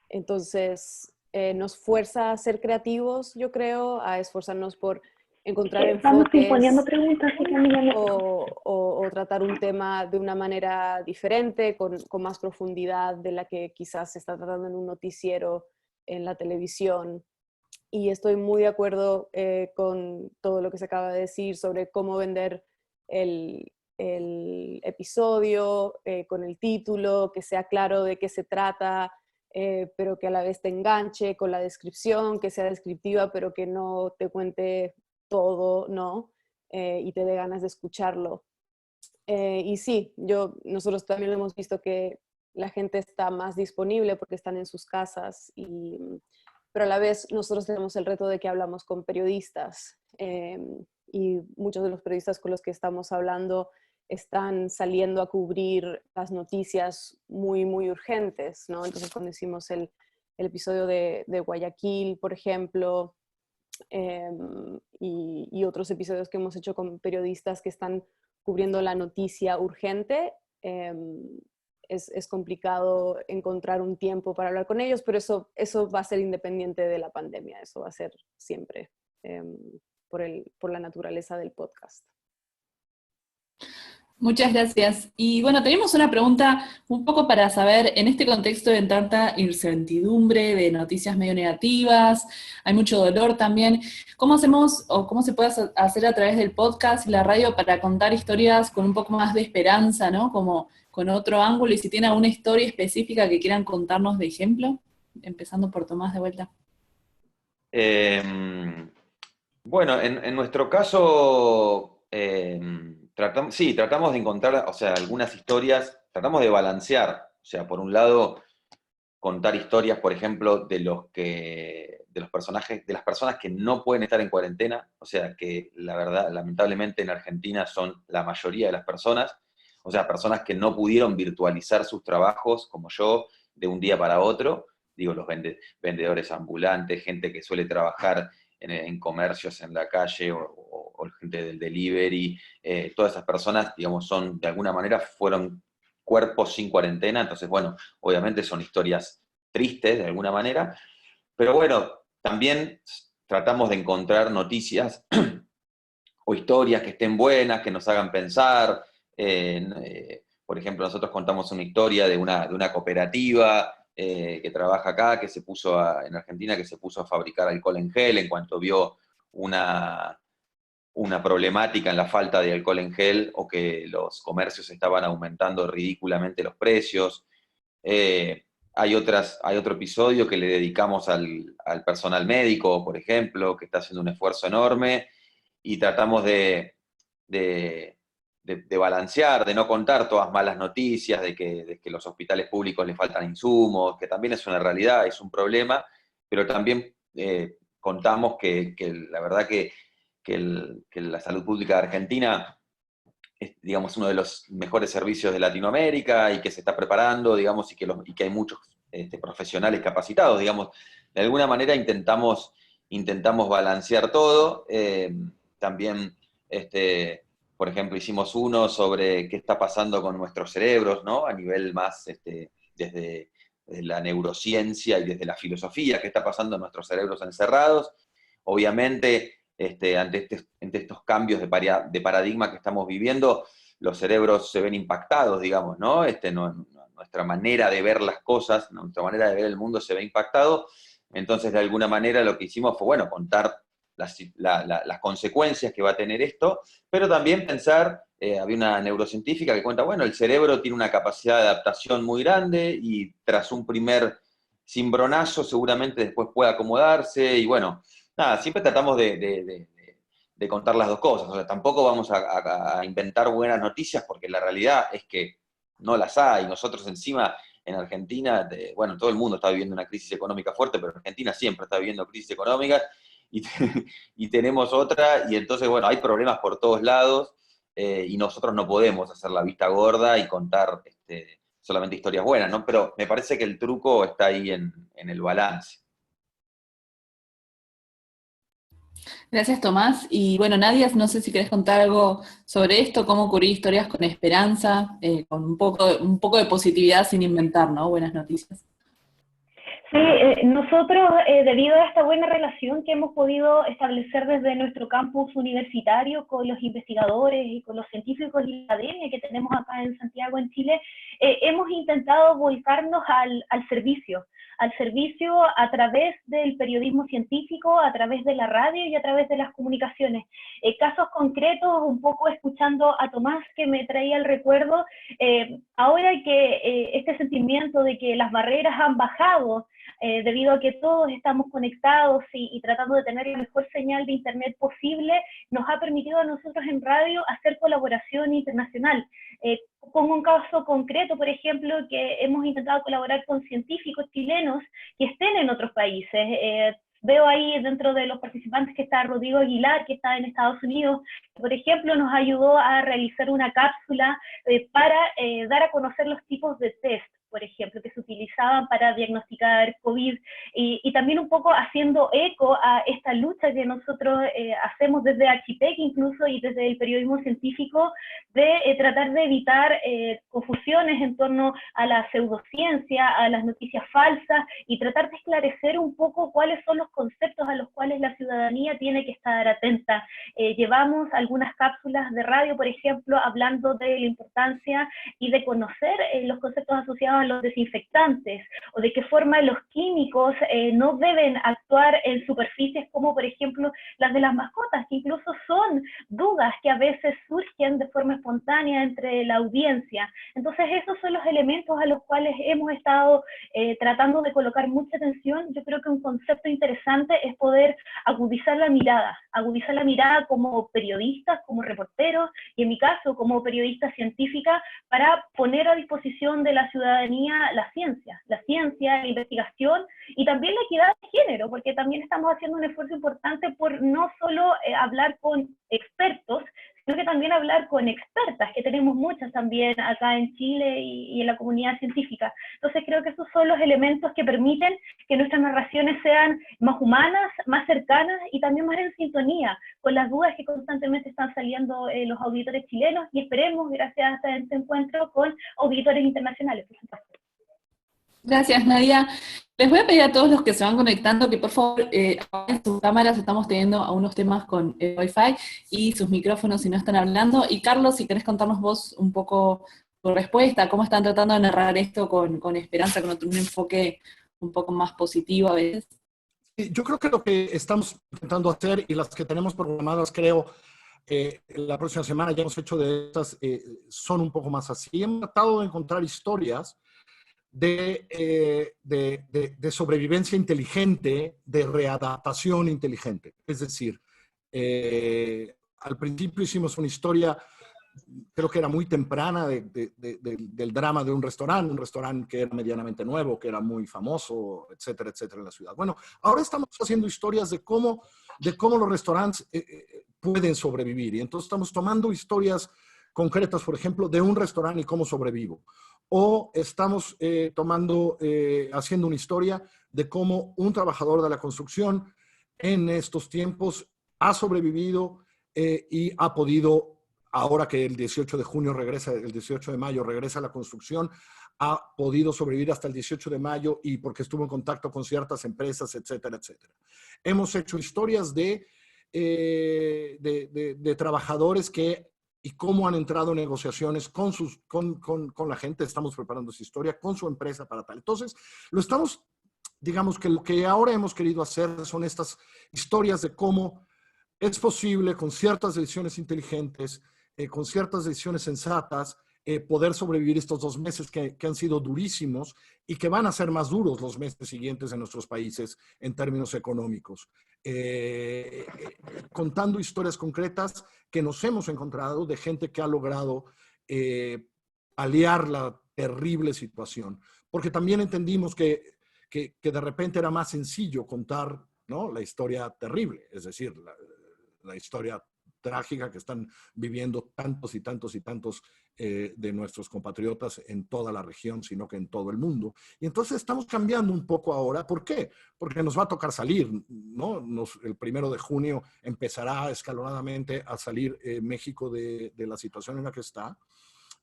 Entonces, nos fuerza a ser creativos, yo creo, a esforzarnos por encontrar enfoques o tratar un tema de una manera diferente, con más profundidad de la que quizás se está tratando en un noticiero, en la televisión. Y estoy muy de acuerdo con todo lo que se acaba de decir sobre cómo vender el episodio, con el título, que sea claro de qué se trata, pero que a la vez te enganche, con la descripción, que sea descriptiva, pero que no te cuente todo, ¿no? Y te dé ganas de escucharlo. Y sí, nosotros también hemos visto que la gente está más disponible porque están en sus casas, pero a la vez nosotros tenemos el reto de que hablamos con periodistas y muchos de los periodistas con los que estamos hablando están saliendo a cubrir las noticias muy, muy urgentes, ¿no? Entonces cuando hicimos el episodio de Guayaquil, por ejemplo, y otros episodios que hemos hecho con periodistas que están cubriendo la noticia urgente, es complicado encontrar un tiempo para hablar con ellos, pero eso va a ser independiente de la pandemia, eso va a ser siempre por la naturaleza del podcast.
Muchas gracias. Y bueno, tenemos una pregunta un poco para saber, en este contexto de tanta incertidumbre, de noticias medio negativas, hay mucho dolor también, ¿cómo hacemos o cómo se puede hacer a través del podcast y la radio para contar historias con un poco más de esperanza, ¿no? Como con otro ángulo, y si tiene alguna historia específica que quieran contarnos de ejemplo, empezando por Tomás de vuelta.
Eh, bueno, en nuestro caso, sí, tratamos de encontrar, o sea, algunas historias, tratamos de balancear, o sea, por un lado, contar historias, por ejemplo, de los personajes, de las personas que no pueden estar en cuarentena, o sea, que la verdad, lamentablemente en Argentina son la mayoría de las personas, o sea, personas que no pudieron virtualizar sus trabajos, como yo, de un día para otro, digo, los vendedores ambulantes, gente que suele trabajar en comercios en la calle o gente del delivery, todas esas personas, digamos, son, de alguna manera, fueron cuerpos sin cuarentena, entonces, bueno, obviamente son historias tristes de alguna manera, pero bueno, también tratamos de encontrar noticias o historias que estén buenas, que nos hagan pensar. Por ejemplo, nosotros contamos una historia de una cooperativa que trabaja acá, en Argentina, que se puso a fabricar alcohol en gel en cuanto vio una, una problemática en la falta de alcohol en gel o que los comercios estaban aumentando ridículamente los precios. Hay otro episodio que le dedicamos al personal médico, por ejemplo, que está haciendo un esfuerzo enorme y tratamos de balancear, de no contar todas malas noticias, de que los hospitales públicos les faltan insumos, que también es una realidad, es un problema, pero también contamos que la verdad que la salud pública de Argentina es, digamos, uno de los mejores servicios de Latinoamérica y que se está preparando, digamos, y que hay muchos profesionales capacitados, digamos. De alguna manera intentamos balancear todo. También, por ejemplo, hicimos uno sobre qué está pasando con nuestros cerebros, ¿no? A nivel más, desde la neurociencia y desde la filosofía, qué está pasando en nuestros cerebros encerrados. Obviamente, ante estos cambios de paradigma que estamos viviendo, los cerebros se ven impactados, digamos, ¿no? Nuestra manera de ver las cosas, nuestra manera de ver el mundo se ve impactado. Entonces, de alguna manera, lo que hicimos fue, bueno, contar las consecuencias que va a tener esto, pero también pensar, había una neurocientífica que cuenta, bueno, el cerebro tiene una capacidad de adaptación muy grande y tras un primer cimbronazo seguramente después puede acomodarse y bueno, nada, siempre tratamos de contar las dos cosas. O sea, tampoco vamos a inventar buenas noticias porque la realidad es que no las hay. Nosotros encima en Argentina, bueno, todo el mundo está viviendo una crisis económica fuerte, pero Argentina siempre está viviendo crisis económicas y, y tenemos otra, y entonces, bueno, hay problemas por todos lados y nosotros no podemos hacer la vista gorda y contar solamente historias buenas, ¿no? Pero me parece que el truco está ahí en el balance.
Gracias, Tomás. Y bueno, Nadia, no sé si querés contar algo sobre esto, cómo cubrir historias con esperanza, con un poco de positividad sin inventar, ¿no? Buenas noticias.
Sí, nosotros, debido a esta buena relación que hemos podido establecer desde nuestro campus universitario con los investigadores y con los científicos y la academia que tenemos acá en Santiago, en Chile, hemos intentado volcarnos al servicio a través del periodismo científico, a través de la radio y a través de las comunicaciones. Casos concretos, un poco escuchando a Tomás que me traía el recuerdo, ahora que este sentimiento de que las barreras han bajado, debido a que todos estamos conectados y tratando de tener la mejor señal de internet posible, nos ha permitido a nosotros en radio hacer colaboración internacional. Pongo un caso concreto, por ejemplo, que hemos intentado colaborar con científicos chilenos que estén en otros países. Veo ahí dentro de los participantes que está Rodrigo Aguilar, que está en Estados Unidos, que, por ejemplo, nos ayudó a realizar una cápsula para dar a conocer los tipos de test. por ejemplo, que se utilizaban para diagnosticar COVID, y también un poco haciendo eco a esta lucha que nosotros hacemos desde Archipec incluso y desde el periodismo científico, de tratar de evitar confusiones en torno a la pseudociencia, a las noticias falsas, y tratar de esclarecer un poco cuáles son los conceptos a los cuales la ciudadanía tiene que estar atenta. Llevamos algunas cápsulas de radio, por ejemplo, hablando de la importancia y de conocer los conceptos asociados a los desinfectantes, o de qué forma los químicos no deben actuar en superficies como, por ejemplo, las de las mascotas, que incluso son dudas que a veces surgen de forma espontánea entre la audiencia. Entonces, esos son los elementos a los cuales hemos estado tratando de colocar mucha atención. Yo creo que un concepto interesante es poder agudizar la mirada como periodistas, como reporteros, y en mi caso como periodista científica, para poner a disposición de la ciudadanía la ciencia, la investigación y también la equidad de género, porque también estamos haciendo un esfuerzo importante por no solo hablar con expertos, sino que también hablar con expertas, que tenemos muchas también acá en Chile y en la comunidad científica. Entonces creo que esos son los elementos que permiten que nuestras narraciones sean más humanas, más cercanas y también más en sintonía con las dudas que constantemente están saliendo los auditores chilenos, y esperemos, gracias a este encuentro, con auditores internacionales, por supuesto.
Gracias, Nadia. Les voy a pedir a todos los que se van conectando que por favor apaguen sus cámaras. Estamos teniendo algunos temas con el Wi-Fi y sus micrófonos si no están hablando. Y Carlos, si querés contarnos vos un poco tu respuesta, cómo están tratando de narrar esto con esperanza, con un enfoque un poco más positivo a veces.
Yo creo que lo que estamos intentando hacer y las que tenemos programadas, creo, la próxima semana ya hemos hecho de estas, son un poco más así. Hemos tratado de encontrar historias de sobrevivencia inteligente, de readaptación inteligente. Es decir, al principio hicimos una historia, creo que era muy temprana, del drama de un restaurante que era medianamente nuevo, que era muy famoso, etcétera, etcétera, en la ciudad. Bueno, ahora estamos haciendo historias de cómo los restaurantes pueden sobrevivir. Y entonces estamos tomando historias concretas, por ejemplo, de un restaurante y cómo sobrevivo. O estamos haciendo una historia de cómo un trabajador de la construcción en estos tiempos ha sobrevivido y ha podido, ahora que el 18 de junio regresa, el 18 de mayo regresa a la construcción, ha podido sobrevivir hasta el 18 de mayo y porque estuvo en contacto con ciertas empresas, etcétera, etcétera. Hemos hecho historias de trabajadores y cómo han entrado en negociaciones con la gente. Estamos preparando esa historia con su empresa para tal. Entonces, digamos que lo que ahora hemos querido hacer son estas historias de cómo es posible con ciertas decisiones inteligentes, con ciertas decisiones sensatas, poder sobrevivir estos 2 meses que han sido durísimos y que van a ser más duros los meses siguientes en nuestros países en términos económicos. Contando historias concretas que nos hemos encontrado de gente que ha logrado paliar la terrible situación. Porque también entendimos que de repente era más sencillo contar, ¿no?, la historia terrible, es decir, la historia trágica que están viviendo tantos y tantos y tantos de nuestros compatriotas en toda la región, sino que en todo el mundo. Y entonces estamos cambiando un poco ahora. ¿Por qué? Porque nos va a tocar salir, ¿no? El 1 de junio empezará escalonadamente a salir México de la situación en la que está.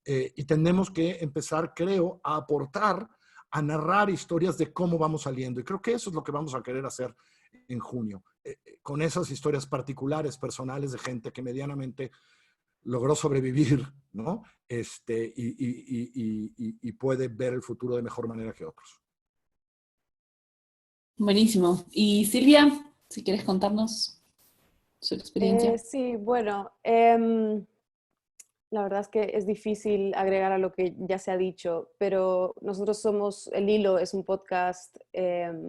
Y tenemos que empezar, creo, a aportar, a narrar historias de cómo vamos saliendo. Y creo que eso es lo que vamos a querer hacer en junio, con esas historias particulares, personales, de gente que medianamente logró sobrevivir, ¿no? Y puede ver el futuro de mejor manera que otros.
Buenísimo. Y Silvia, si quieres contarnos su experiencia.
Sí, bueno, la verdad es que es difícil agregar a lo que ya se ha dicho, pero nosotros somos, El Hilo es un podcast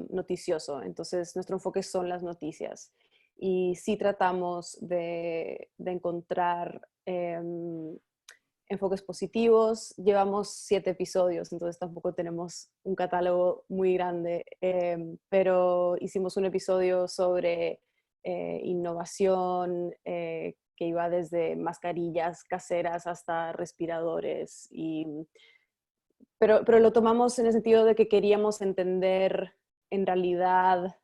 noticioso, entonces nuestro enfoque son las noticias. Y sí tratamos de encontrar enfoques positivos. Llevamos 7 episodios, entonces tampoco tenemos un catálogo muy grande, pero hicimos un episodio sobre innovación, que iba desde mascarillas caseras hasta respiradores, y pero lo tomamos en el sentido de que queríamos entender en realidad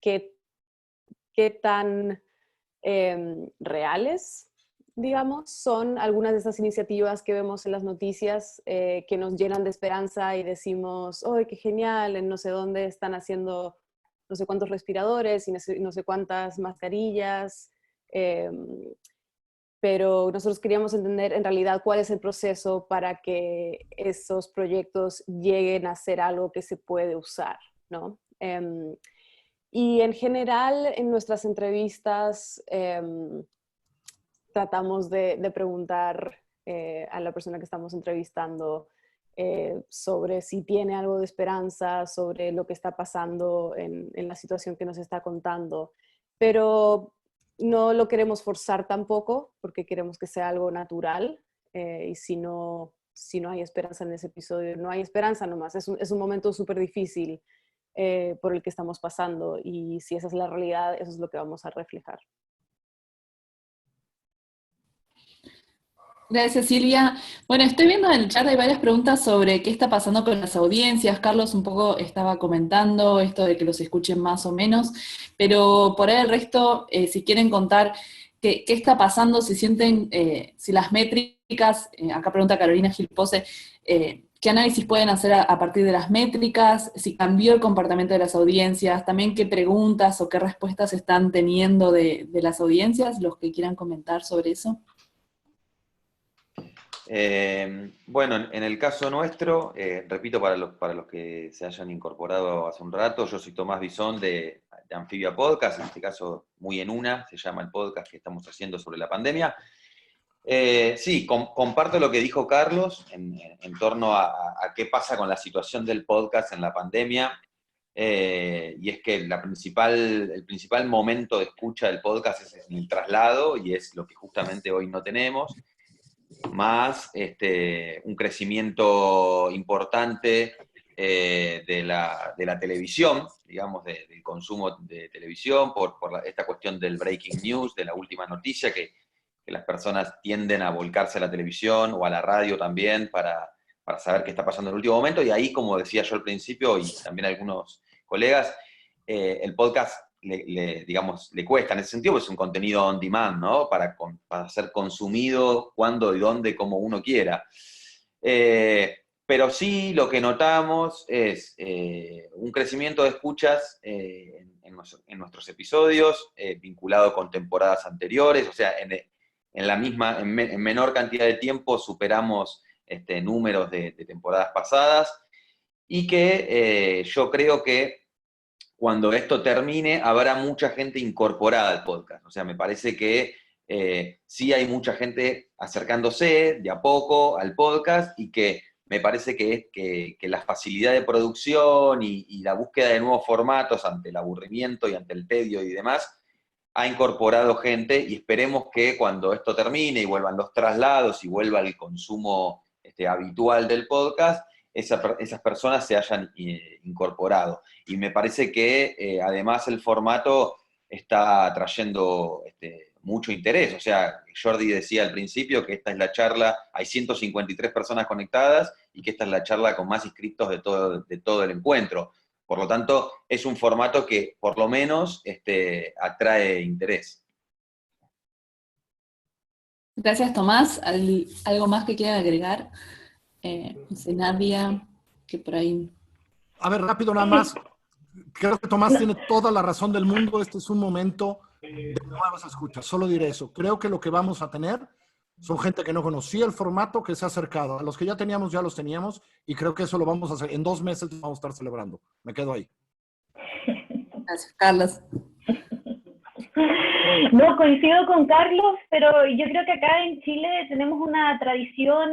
qué tan reales, digamos, son algunas de estas iniciativas que vemos en las noticias que nos llenan de esperanza y decimos, ¡oh, qué genial! En no sé dónde están haciendo no sé cuántos respiradores y no sé cuántas mascarillas, pero nosotros queríamos entender en realidad cuál es el proceso para que esos proyectos lleguen a ser algo que se puede usar, ¿no? Y en general, en nuestras entrevistas, tratamos de preguntar a la persona que estamos entrevistando sobre si tiene algo de esperanza, sobre lo que está pasando en la situación que nos está contando. Pero no lo queremos forzar tampoco, porque queremos que sea algo natural. Y si no hay esperanza en ese episodio, no hay esperanza nomás. Es un momento súper difícil por el que estamos pasando. Y si esa es la realidad, eso es lo que vamos a reflejar.
Gracias, Silvia. Bueno, estoy viendo en el chat, hay varias preguntas sobre qué está pasando con las audiencias. Carlos un poco estaba comentando esto de que los escuchen más o menos, pero por ahí el resto, si quieren contar qué está pasando, si sienten, si las métricas, acá pregunta Carolina Gilpose, qué análisis pueden hacer a partir de las métricas, si cambió el comportamiento de las audiencias, también qué preguntas o qué respuestas están teniendo de las audiencias, los que quieran comentar sobre eso.
Bueno, en el caso nuestro, repito para los que se hayan incorporado hace un rato, yo soy Tomás Bisón de Amphibia Podcast, en este caso Muy en Una, se llama el podcast que estamos haciendo sobre la pandemia. Sí, comparto lo que dijo Carlos en torno a qué pasa con la situación del podcast en la pandemia, y es que el principal momento de escucha del podcast es en el traslado, y es lo que justamente hoy no tenemos, más un crecimiento importante de la televisión, digamos, del consumo de televisión, por esta cuestión del breaking news, de la última noticia, que las personas tienden a volcarse a la televisión o a la radio también para saber qué está pasando en el último momento, y ahí, como decía yo al principio, y también algunos colegas, el podcast digamos, le cuesta en ese sentido, pues es un contenido on demand, ¿no? Para ser consumido cuando y dónde, como uno quiera. Pero sí lo que notamos es un crecimiento de escuchas en nuestros episodios, vinculado con temporadas anteriores, o sea, en menor cantidad de tiempo superamos números de temporadas pasadas, y que yo creo que cuando esto termine, habrá mucha gente incorporada al podcast. O sea, me parece que sí hay mucha gente acercándose de a poco al podcast, y que me parece que la facilidad de producción y la búsqueda de nuevos formatos ante el aburrimiento y ante el tedio y demás, ha incorporado gente, y esperemos que cuando esto termine y vuelvan los traslados y vuelva el consumo habitual del podcast, esas personas se hayan incorporado. Y me parece que además el formato está trayendo mucho interés. O sea, Jordi decía al principio que esta es la charla, hay 153 personas conectadas, y que esta es la charla con más inscritos de todo el encuentro. Por lo tanto, es un formato que por lo menos atrae interés.
Gracias, Tomás. ¿Algo más que quieran agregar? No sé, Nadia, que por ahí...
A ver, rápido nada más. Creo que Tomás tiene toda la razón del mundo. Este es un momento de nuevas escuchas. Solo diré eso. Creo que lo que vamos a tener son gente que no conocía el formato, que se ha acercado. A los que ya teníamos, ya los teníamos. Y creo que eso lo vamos a hacer. En 2 meses vamos a estar celebrando. Me quedo ahí.
Gracias, Carlos.
No, coincido con Carlos, pero yo creo que acá en Chile tenemos una tradición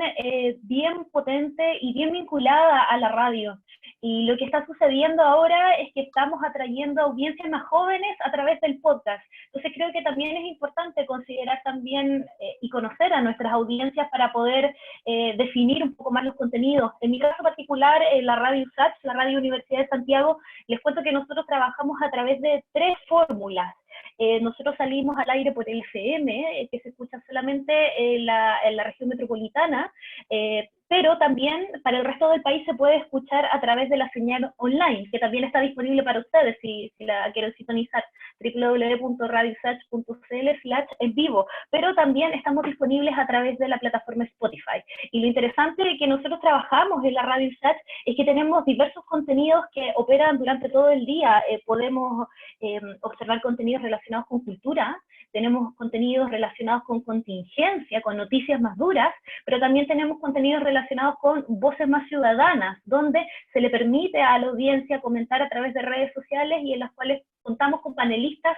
bien potente y bien vinculada a la radio. Y lo que está sucediendo ahora es que estamos atrayendo audiencias más jóvenes a través del podcast. Entonces creo que también es importante considerar también y conocer a nuestras audiencias para poder definir un poco más los contenidos. En mi caso particular, la Radio USACH, la Radio Universidad de Santiago, les cuento que nosotros trabajamos a través de 3 fórmulas. Nosotros salimos al aire por el FM, que se escucha solamente en la región metropolitana, pero también para el resto del país se puede escuchar a través de la señal online, que también está disponible para ustedes si la quieren sintonizar, www.radiosach.cl/en vivo, pero también estamos disponibles a través de la plataforma Spotify. Y lo interesante que nosotros trabajamos en la Radio Sach es que tenemos diversos contenidos que operan durante todo el día. Podemos observar contenidos relacionados con cultura, tenemos contenidos relacionados con contingencia, con noticias más duras, pero también tenemos contenidos relacionados con voces más ciudadanas, donde se le permite a la audiencia comentar a través de redes sociales y en las cuales contamos con panelistas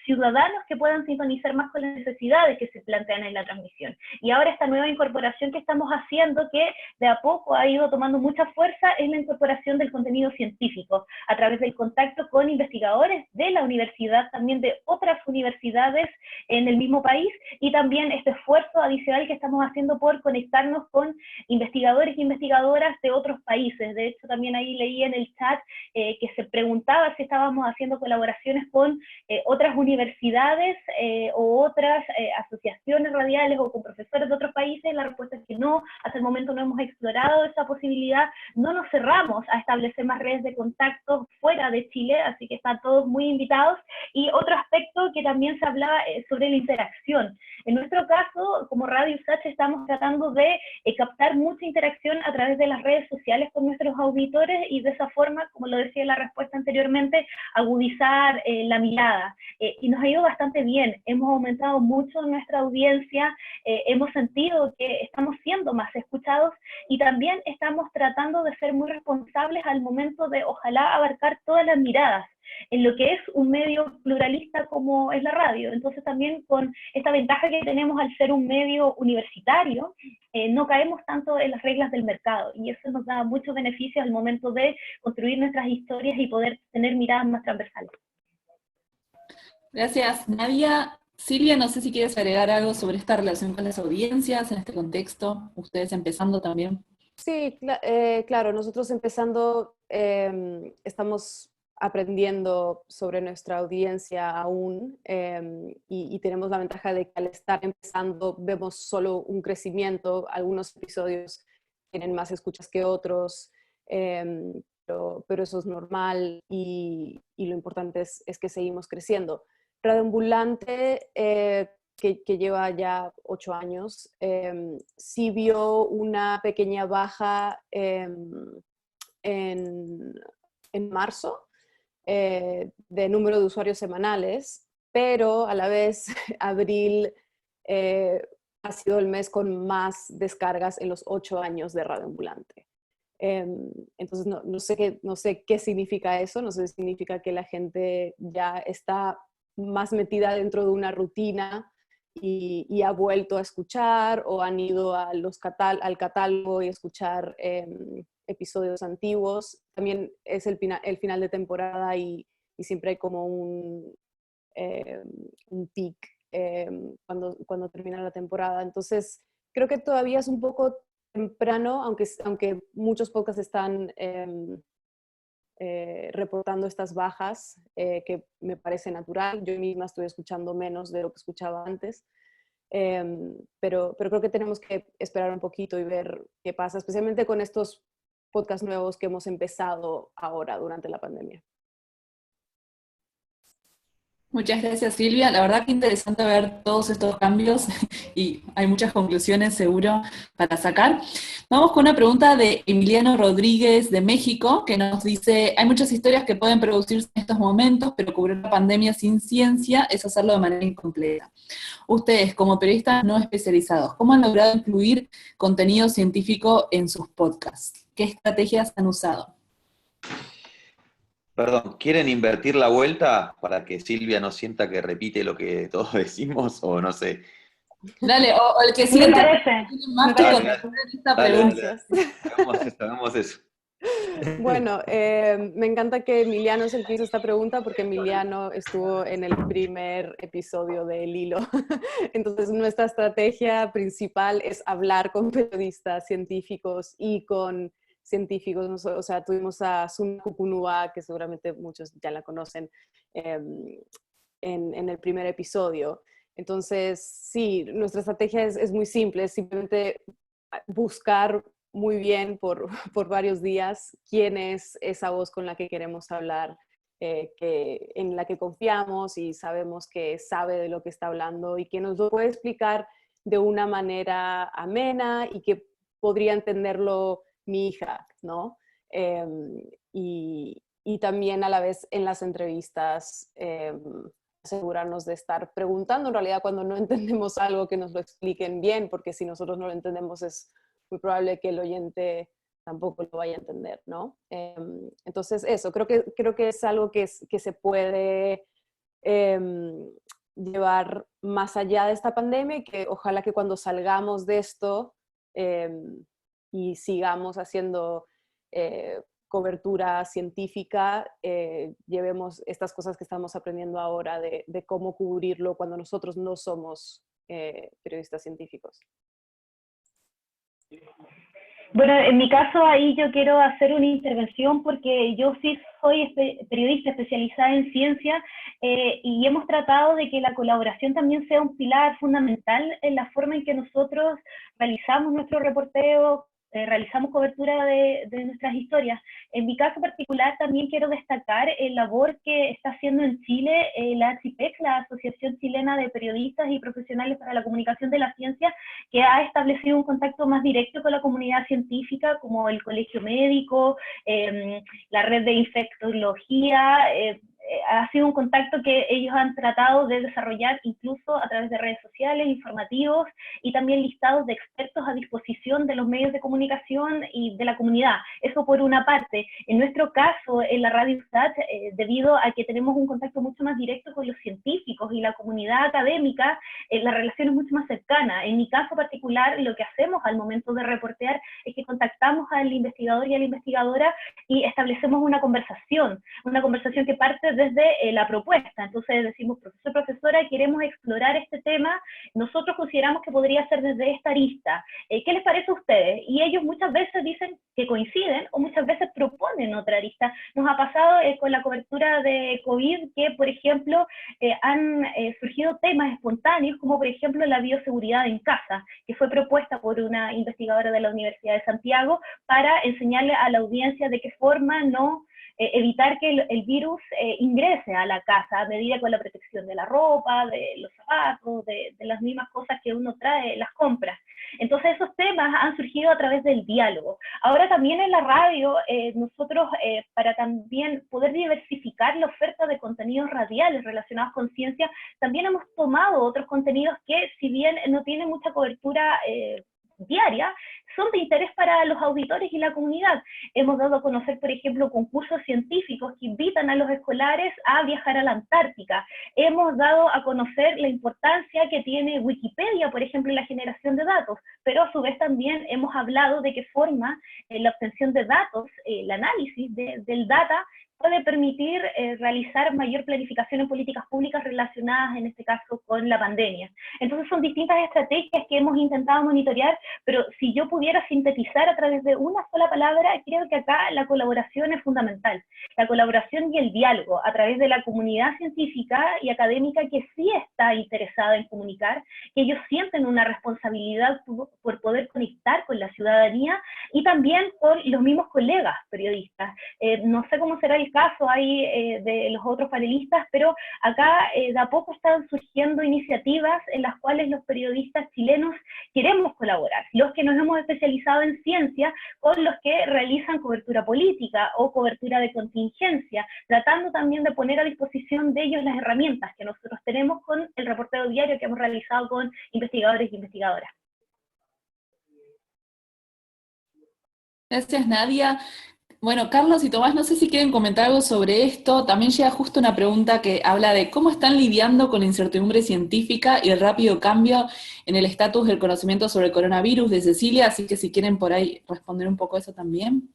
ciudadanos que puedan sintonizar más con las necesidades que se plantean en la transmisión. Y ahora esta nueva incorporación que estamos haciendo, que de a poco ha ido tomando mucha fuerza, es la incorporación del contenido científico, a través del contacto con investigadores de la universidad, también de otras universidades en el mismo país, y también este esfuerzo adicional que estamos haciendo por conectarnos con investigadores y investigadoras de otros países. De hecho, también ahí leí en el chat que se preguntaba si estábamos haciendo colaboraciones con otras universidades o otras asociaciones radiales o con profesores de otros países. La respuesta es que no, hasta el momento no hemos explorado esa posibilidad, no nos cerramos a establecer más redes de contacto fuera de Chile, así que están todos muy invitados. Y otro aspecto que también se hablaba sobre la interacción. En nuestro caso, como Radio Sach, estamos tratando de captar mucha interacción a través de las redes sociales con nuestros auditores y de esa forma, como lo decía en la respuesta anteriormente, agudizar la mirada. Y nos ha ido bastante bien, hemos aumentado mucho nuestra audiencia, hemos sentido que estamos siendo más escuchados y también estamos tratando de ser muy responsables al momento de, ojalá, abarcar todas las miradas en lo que es un medio pluralista como es la radio. Entonces también con esta ventaja que tenemos al ser un medio universitario, no caemos tanto en las reglas del mercado, y eso nos da muchos beneficios al momento de construir nuestras historias y poder tener miradas más transversales.
Gracias, Nadia. Silvia, no sé si quieres agregar algo sobre esta relación con las audiencias en este contexto, ustedes empezando también.
Sí, claro, nosotros empezando estamos aprendiendo sobre nuestra audiencia aún y tenemos la ventaja de que al estar empezando vemos solo un crecimiento, algunos episodios tienen más escuchas que otros, pero eso es normal y lo importante es que seguimos creciendo. Radio Ambulante, que lleva ya 8 años, sí vio una pequeña baja en marzo de número de usuarios semanales, pero a la vez abril ha sido el mes con más descargas en los 8 años de Radio Ambulante. Entonces no sé qué significa eso, no sé si significa que la gente ya está más metida dentro de una rutina y ha vuelto a escuchar, o han ido a al catálogo y escuchar episodios antiguos. También es el final de temporada y siempre hay como un peak cuando termina la temporada. Entonces creo que todavía es un poco temprano, aunque muchos podcasts están reportando estas bajas, que me parece natural. Yo misma estoy escuchando menos de lo que escuchaba antes, pero creo que tenemos que esperar un poquito y ver qué pasa, especialmente con estos podcasts nuevos que hemos empezado ahora durante la pandemia.
Muchas gracias, Silvia. La verdad que interesante ver todos estos cambios y hay muchas conclusiones seguro para sacar. Vamos con una pregunta de Emiliano Rodríguez de México, que nos dice: hay muchas historias que pueden producirse en estos momentos, pero cubrir la pandemia sin ciencia es hacerlo de manera incompleta. Ustedes, como periodistas no especializados, ¿cómo han logrado incluir contenido científico en sus podcasts? ¿Qué estrategias han usado?
Perdón, ¿quieren invertir la vuelta para que Silvia no sienta que repite lo que todos decimos? O no sé.
Dale, o el que
Me
sienta
parece.
más que
Dale,
contestar esta
dale,
pregunta.
dale. Hagamos eso.
Bueno, me encanta que Emiliano es el que hizo esta pregunta, porque Emiliano estuvo en el primer episodio de El Hilo. Entonces, nuestra estrategia principal es hablar con periodistas científicos y con científicos. O sea, tuvimos a Suna Kupunua, que seguramente muchos ya la conocen, en el primer episodio. Entonces, sí, nuestra estrategia es muy simple, es simplemente buscar muy bien por varios días quién es esa voz con la que queremos hablar, en la que confiamos y sabemos que sabe de lo que está hablando y que nos lo puede explicar de una manera amena y que podría entenderlo mi hija, ¿no? Y también a la vez en las entrevistas asegurarnos de estar preguntando en realidad cuando no entendemos algo que nos lo expliquen bien, porque si nosotros no lo entendemos es muy probable que el oyente tampoco lo vaya a entender, ¿no? Entonces eso, creo que es algo que se puede llevar más allá de esta pandemia y que ojalá que cuando salgamos de esto y sigamos haciendo cobertura científica, llevemos estas cosas que estamos aprendiendo ahora de cómo cubrirlo cuando nosotros no somos periodistas científicos.
Bueno, en mi caso ahí yo quiero hacer una intervención porque yo sí soy periodista especializada en ciencia y hemos tratado de que la colaboración también sea un pilar fundamental en la forma en que nosotros realizamos nuestro reporteo, realizamos cobertura de nuestras historias. En mi caso particular también quiero destacar el labor que está haciendo en Chile la ACIPEC, la Asociación Chilena de Periodistas y Profesionales para la Comunicación de la Ciencia, que ha establecido un contacto más directo con la comunidad científica, como el Colegio Médico, la red de infectología. Ha sido un contacto que ellos han tratado de desarrollar incluso a través de redes sociales, informativos y también listados de expertos a disposición de los medios de comunicación y de la comunidad. Eso por una parte. En nuestro caso, en la Radio USACH, debido a que tenemos un contacto mucho más directo con los científicos y la comunidad académica, la relación es mucho más cercana. En mi caso particular, lo que hacemos al momento de reportear es que contactamos al investigador y a la investigadora y establecemos una conversación que parte desde la propuesta. Entonces decimos, profesor, profesora, queremos explorar este tema, nosotros consideramos que podría ser desde esta arista. ¿Qué les parece a ustedes? Y ellos muchas veces dicen que coinciden o muchas veces proponen otra arista. Nos ha pasado con la cobertura de COVID que, por ejemplo, han surgido temas espontáneos, como por ejemplo la bioseguridad en casa, que fue propuesta por una investigadora de la Universidad de Santiago para enseñarle a la audiencia de qué forma no evitar que el virus ingrese a la casa, a medida con la protección de la ropa, de los zapatos, de las mismas cosas que uno trae, las compras. Entonces esos temas han surgido a través del diálogo. Ahora también en la radio, nosotros para también poder diversificar la oferta de contenidos radiales relacionados con ciencia, también hemos tomado otros contenidos que, si bien no tienen mucha cobertura diaria, son de interés para los auditores y la comunidad. Hemos dado a conocer, por ejemplo, concursos científicos que invitan a los escolares a viajar a la Antártica. Hemos dado a conocer la importancia que tiene Wikipedia, por ejemplo, en la generación de datos, pero a su vez también hemos hablado de qué forma la obtención de datos, el análisis del data, puede permitir realizar mayor planificación en políticas públicas relacionadas, en este caso, con la pandemia. Entonces son distintas estrategias que hemos intentado monitorear, pero si yo pudiera sintetizar a través de una sola palabra, creo que acá la colaboración es fundamental. La colaboración y el diálogo a través de la comunidad científica y académica que sí está interesada en comunicar, que ellos sienten una responsabilidad por poder conectar con la ciudadanía y también con los mismos colegas periodistas. No sé cómo será el caso ahí de los otros panelistas, pero acá de a poco están surgiendo iniciativas en las cuales los periodistas chilenos queremos colaborar, los que nos hemos especializado en ciencia con los que realizan cobertura política o cobertura de contingencia, tratando también de poner a disposición de ellos las herramientas que nosotros tenemos con el reporteo diario que hemos realizado con investigadores y investigadoras.
Gracias, Nadia. Bueno, Carlos y Tomás, no sé si quieren comentar algo sobre esto. También llega justo una pregunta que habla de cómo están lidiando con la incertidumbre científica y el rápido cambio en el estatus del conocimiento sobre el coronavirus de Cecilia, así que si quieren por ahí responder un poco eso también.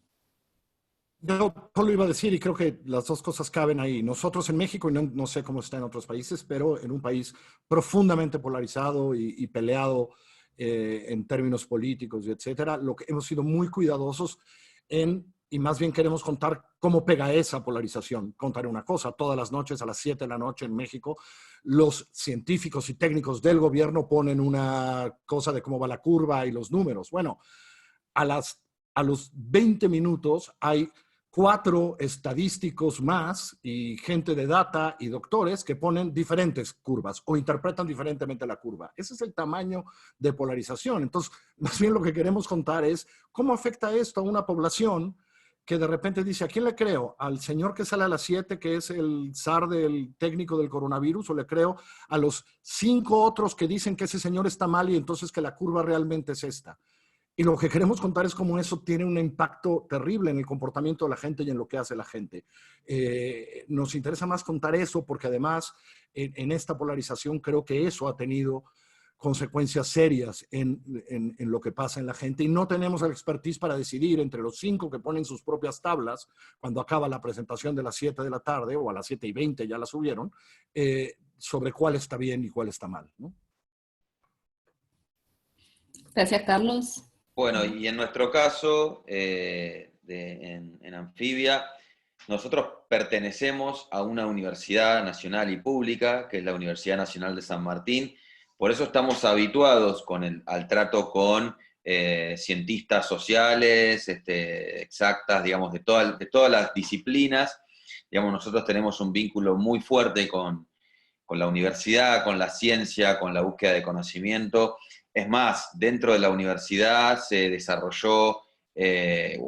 Yo lo iba a decir y creo que las dos cosas caben ahí. Nosotros en México, y no sé cómo está en otros países, pero en un país profundamente polarizado y peleado en términos políticos y etcétera, lo que hemos sido muy cuidadosos y más bien queremos contar cómo pega esa polarización. Contaré una cosa, todas las noches a las 7 de la noche en México, los científicos y técnicos del gobierno ponen una cosa de cómo va la curva y los números. Bueno, a las a los 20 minutos hay 4 estadísticos más y gente de data y doctores que ponen diferentes curvas o interpretan diferentemente la curva. Ese es el tamaño de polarización. Entonces, más bien lo que queremos contar es cómo afecta esto a una población que de repente dice, ¿a quién le creo? ¿Al señor que sale a las 7, que es el zar del técnico del coronavirus? ¿O le creo a los 5 otros que dicen que ese señor está mal y entonces que la curva realmente es esta? Y lo que queremos contar es cómo eso tiene un impacto terrible en el comportamiento de la gente y en lo que hace la gente. Nos interesa más contar eso porque además en esta polarización creo que eso ha tenido consecuencias serias en lo que pasa en la gente y no tenemos el expertise para decidir entre los 5 que ponen sus propias tablas cuando acaba la presentación de las 7 de la tarde o a las 7:20 ya la subieron, sobre cuál está bien y cuál está mal, ¿no?
Gracias, Carlos.
Bueno, y en nuestro caso, en Amfibia, nosotros pertenecemos a una universidad nacional y pública, que es la Universidad Nacional de San Martín. Por eso estamos habituados al trato con cientistas sociales, exactas, digamos, de todas las disciplinas. Digamos, nosotros tenemos un vínculo muy fuerte con la universidad, con la ciencia, con la búsqueda de conocimiento. Es más, dentro de la universidad se desarrolló, se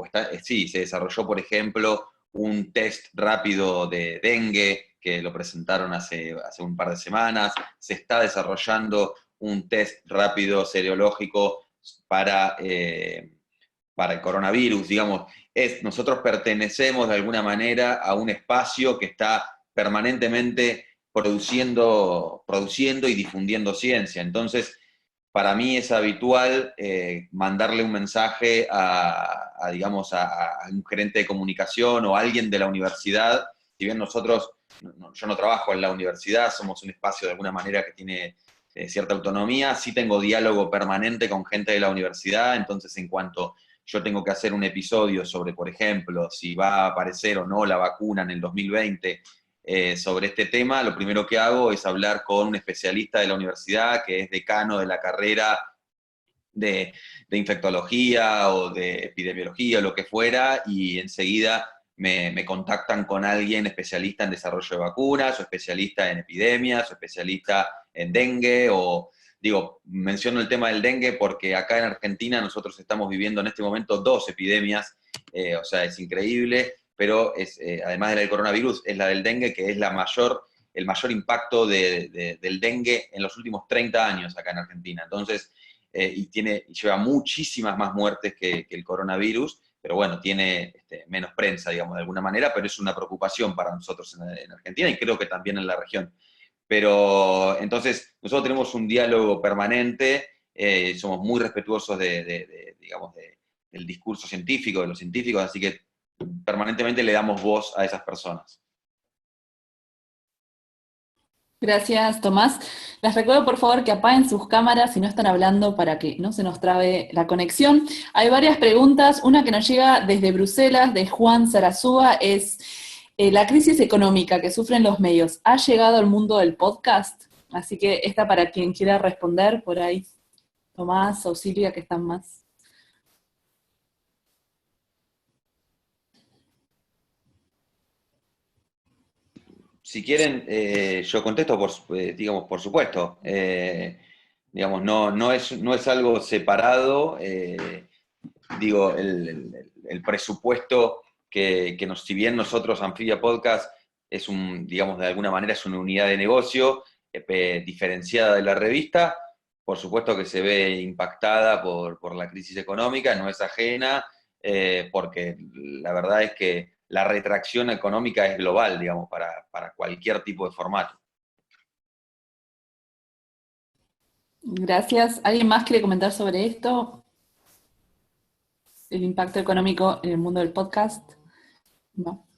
desarrolló, por ejemplo, un test rápido de dengue, que lo presentaron hace un par de semanas. Se está desarrollando un test rápido serológico para el coronavirus, digamos. Nosotros pertenecemos de alguna manera a un espacio que está permanentemente produciendo y difundiendo ciencia. Entonces, para mí es habitual mandarle un mensaje a un gerente de comunicación o a alguien de la universidad. Si bien yo no trabajo en la universidad, somos un espacio de alguna manera que tiene cierta autonomía, sí tengo diálogo permanente con gente de la universidad, entonces en cuanto yo tengo que hacer un episodio sobre, por ejemplo, si va a aparecer o no la vacuna en el 2020, sobre este tema, lo primero que hago es hablar con un especialista de la universidad, que es decano de la carrera de infectología o de epidemiología o lo que fuera, y enseguida me contactan con alguien especialista en desarrollo de vacunas, o especialista en epidemias, o especialista en dengue, menciono el tema del dengue porque acá en Argentina nosotros estamos viviendo en este momento 2 epidemias, o sea, es increíble, pero además de la del coronavirus, es la del dengue, que es el mayor impacto del dengue en los últimos 30 años acá en Argentina. Entonces, y lleva muchísimas más muertes que el coronavirus, pero bueno, tiene menos prensa, digamos, de alguna manera, pero es una preocupación para nosotros en Argentina y creo que también en la región. Pero entonces, nosotros tenemos un diálogo permanente, somos muy respetuosos del discurso científico, de los científicos, así que permanentemente le damos voz a esas personas.
Gracias, Tomás. Les recuerdo, por favor, que apaguen sus cámaras si no están hablando para que no se nos trabe la conexión. Hay varias preguntas. Una que nos llega desde Bruselas, de Juan Zarazúa, es la crisis económica que sufren los medios. ¿Ha llegado al mundo del podcast? Así que esta para quien quiera responder, por ahí, Tomás o Silvia, que están más.
Si quieren, yo contesto, por supuesto. No es algo separado. El presupuesto si bien nosotros, Amfibia Podcast, de alguna manera es una unidad de negocio diferenciada de la revista, por supuesto que se ve impactada por la crisis económica, no es ajena, porque la verdad es que la retracción económica es global, digamos, para cualquier tipo de formato.
Gracias. ¿Alguien más quiere comentar sobre esto? El impacto económico en el mundo del podcast. No.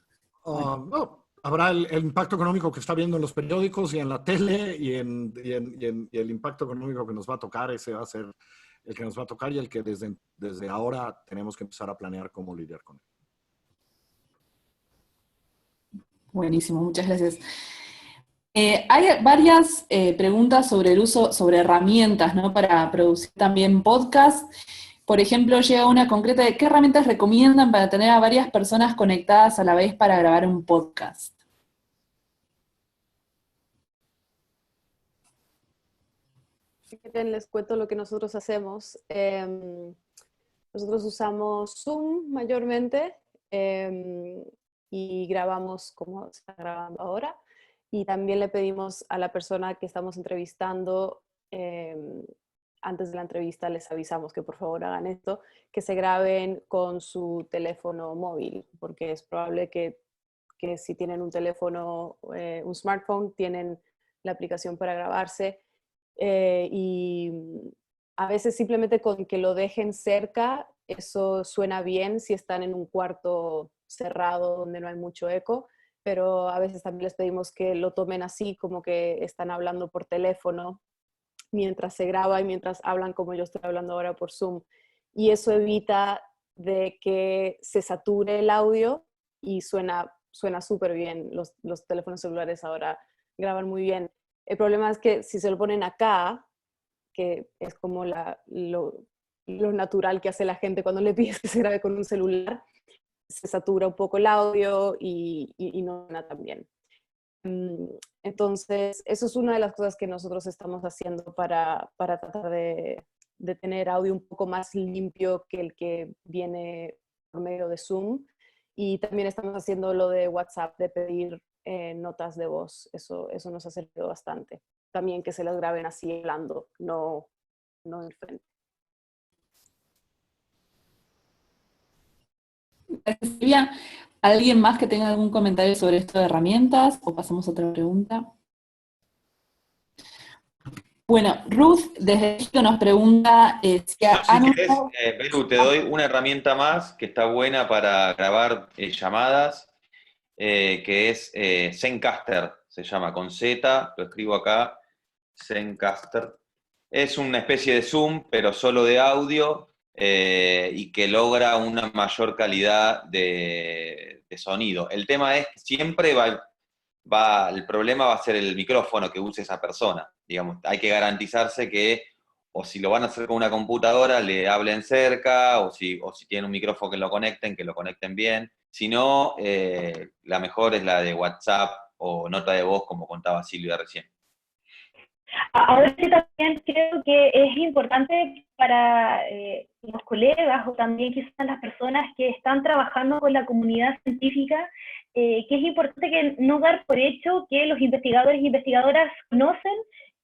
No, habrá el impacto económico que está viendo en los periódicos y en la tele y el impacto económico que nos va a tocar, ese va a ser el que nos va a tocar y el que desde ahora tenemos que empezar a planear cómo lidiar con él.
Buenísimo, muchas gracias. Hay varias preguntas sobre el uso, sobre herramientas, ¿no? Para producir también podcast. por ejemplo, llega una concreta de qué herramientas recomiendan para tener a varias personas conectadas a la vez para grabar un podcast.
Si quieren, les cuento lo que nosotros hacemos. Nosotros usamos Zoom mayormente y grabamos como se está grabando ahora. Y también le pedimos a la persona que estamos entrevistando, antes de la entrevista les avisamos que por favor hagan esto, que se graben con su teléfono móvil, porque es probable que si tienen un teléfono, un smartphone, tienen la aplicación para grabarse. Y a veces simplemente con que lo dejen cerca, eso suena bien si están en un cuarto cerrado donde no hay mucho eco, pero a veces también les pedimos que lo tomen así, como que están hablando por teléfono mientras se graba y mientras hablan como yo estoy hablando ahora por Zoom. Y eso evita de que se sature el audio y suena súper bien. Los teléfonos celulares ahora graban muy bien. El problema es que si se lo ponen acá, que es como lo natural que hace la gente cuando le pides que se grabe con un celular, se satura un poco el audio y no suena tan bien. Entonces, eso es una de las cosas que nosotros estamos haciendo para tratar de tener audio un poco más limpio que el que viene por medio de Zoom. Y también estamos haciendo lo de WhatsApp, de pedir notas de voz. Eso nos ha servido bastante. También que se las graben así hablando, no en frente.
Gracias, Silvia. ¿Alguien más que tenga algún comentario sobre esto de herramientas? O pasamos a otra pregunta. Bueno, Ruth desde México nos pregunta si
Si querés, Belu, te doy una herramienta más que está buena para grabar llamadas, que es Zencastr, se llama con Z, lo escribo acá, Zencastr. Es una especie de Zoom, pero solo de audio, y que logra una mayor calidad de sonido. El tema es que siempre el problema va a ser el micrófono que use esa persona. Digamos, hay que garantizarse que, o si lo van a hacer con una computadora, le hablen cerca, o si tienen un micrófono que lo conecten bien. Si no, la mejor es la de WhatsApp o nota de voz, como contaba Silvia recién.
Ahora sí, también creo que es importante para los colegas o también quizás las personas que están trabajando con la comunidad científica, que es importante que no dar por hecho que los investigadores e investigadoras conocen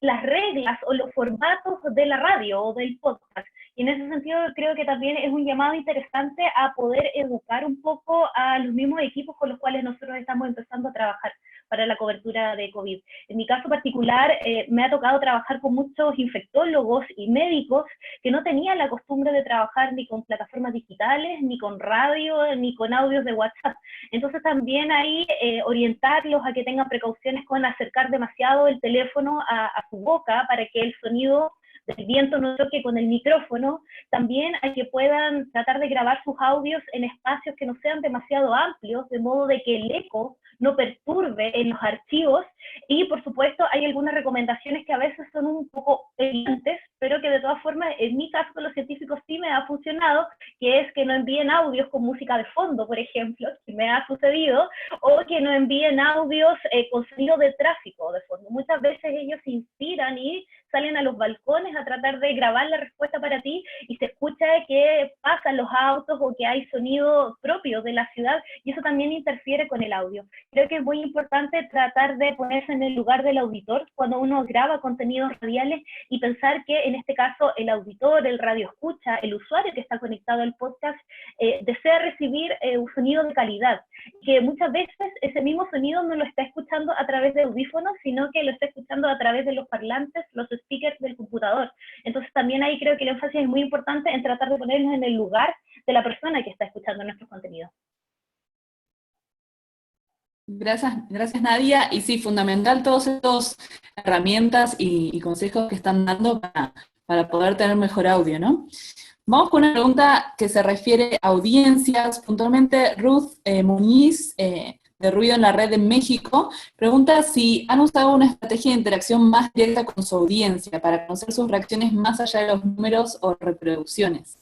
las reglas o los formatos de la radio o del podcast. Y en ese sentido creo que también es un llamado interesante a poder educar un poco a los mismos equipos con los cuales nosotros estamos empezando a trabajar para la cobertura de COVID. En mi caso particular, me ha tocado trabajar con muchos infectólogos y médicos que no tenían la costumbre de trabajar ni con plataformas digitales, ni con radio, ni con audios de WhatsApp. Entonces también ahí orientarlos a que tengan precauciones con acercar demasiado el teléfono a su boca para que el sonido del viento no toque con el micrófono. También hay que puedan tratar de grabar sus audios en espacios que no sean demasiado amplios, de modo de que el eco no perturbe en los archivos. Y por supuesto hay algunas recomendaciones que a veces son un poco evidentes, pero que de todas formas en mi caso con los científicos sí me ha funcionado, que es que no envíen audios con música de fondo, por ejemplo, que me ha sucedido, o que no envíen audios con sonido de tráfico de fondo. Muchas veces ellos se inspiran y salen a los balcones a tratar de grabar la respuesta para ti y se escucha que pasan los autos o que hay sonido propio de la ciudad y eso también interfiere con el audio. Creo que es muy importante tratar de ponerse en el lugar del auditor cuando uno graba contenidos radiales y pensar que en este caso el auditor, el radio escucha, el usuario que está conectado al podcast desea recibir un sonido de calidad, que muchas veces ese mismo sonido no lo está escuchando a través de audífonos, sino que lo está escuchando a través de los parlantes, los speakers del computador. Entonces también ahí creo que el énfasis es muy importante en tratar de ponernos en el lugar de la persona que está escuchando nuestros contenidos.
Gracias Nadia. Y sí, fundamental todos estos herramientas y consejos que están dando para poder tener mejor audio, ¿no? Vamos con una pregunta que se refiere a audiencias. Puntualmente, Ruth Muñiz, de Ruido en la Red de México, pregunta si han usado una estrategia de interacción más directa con su audiencia para conocer sus reacciones más allá de los números o reproducciones.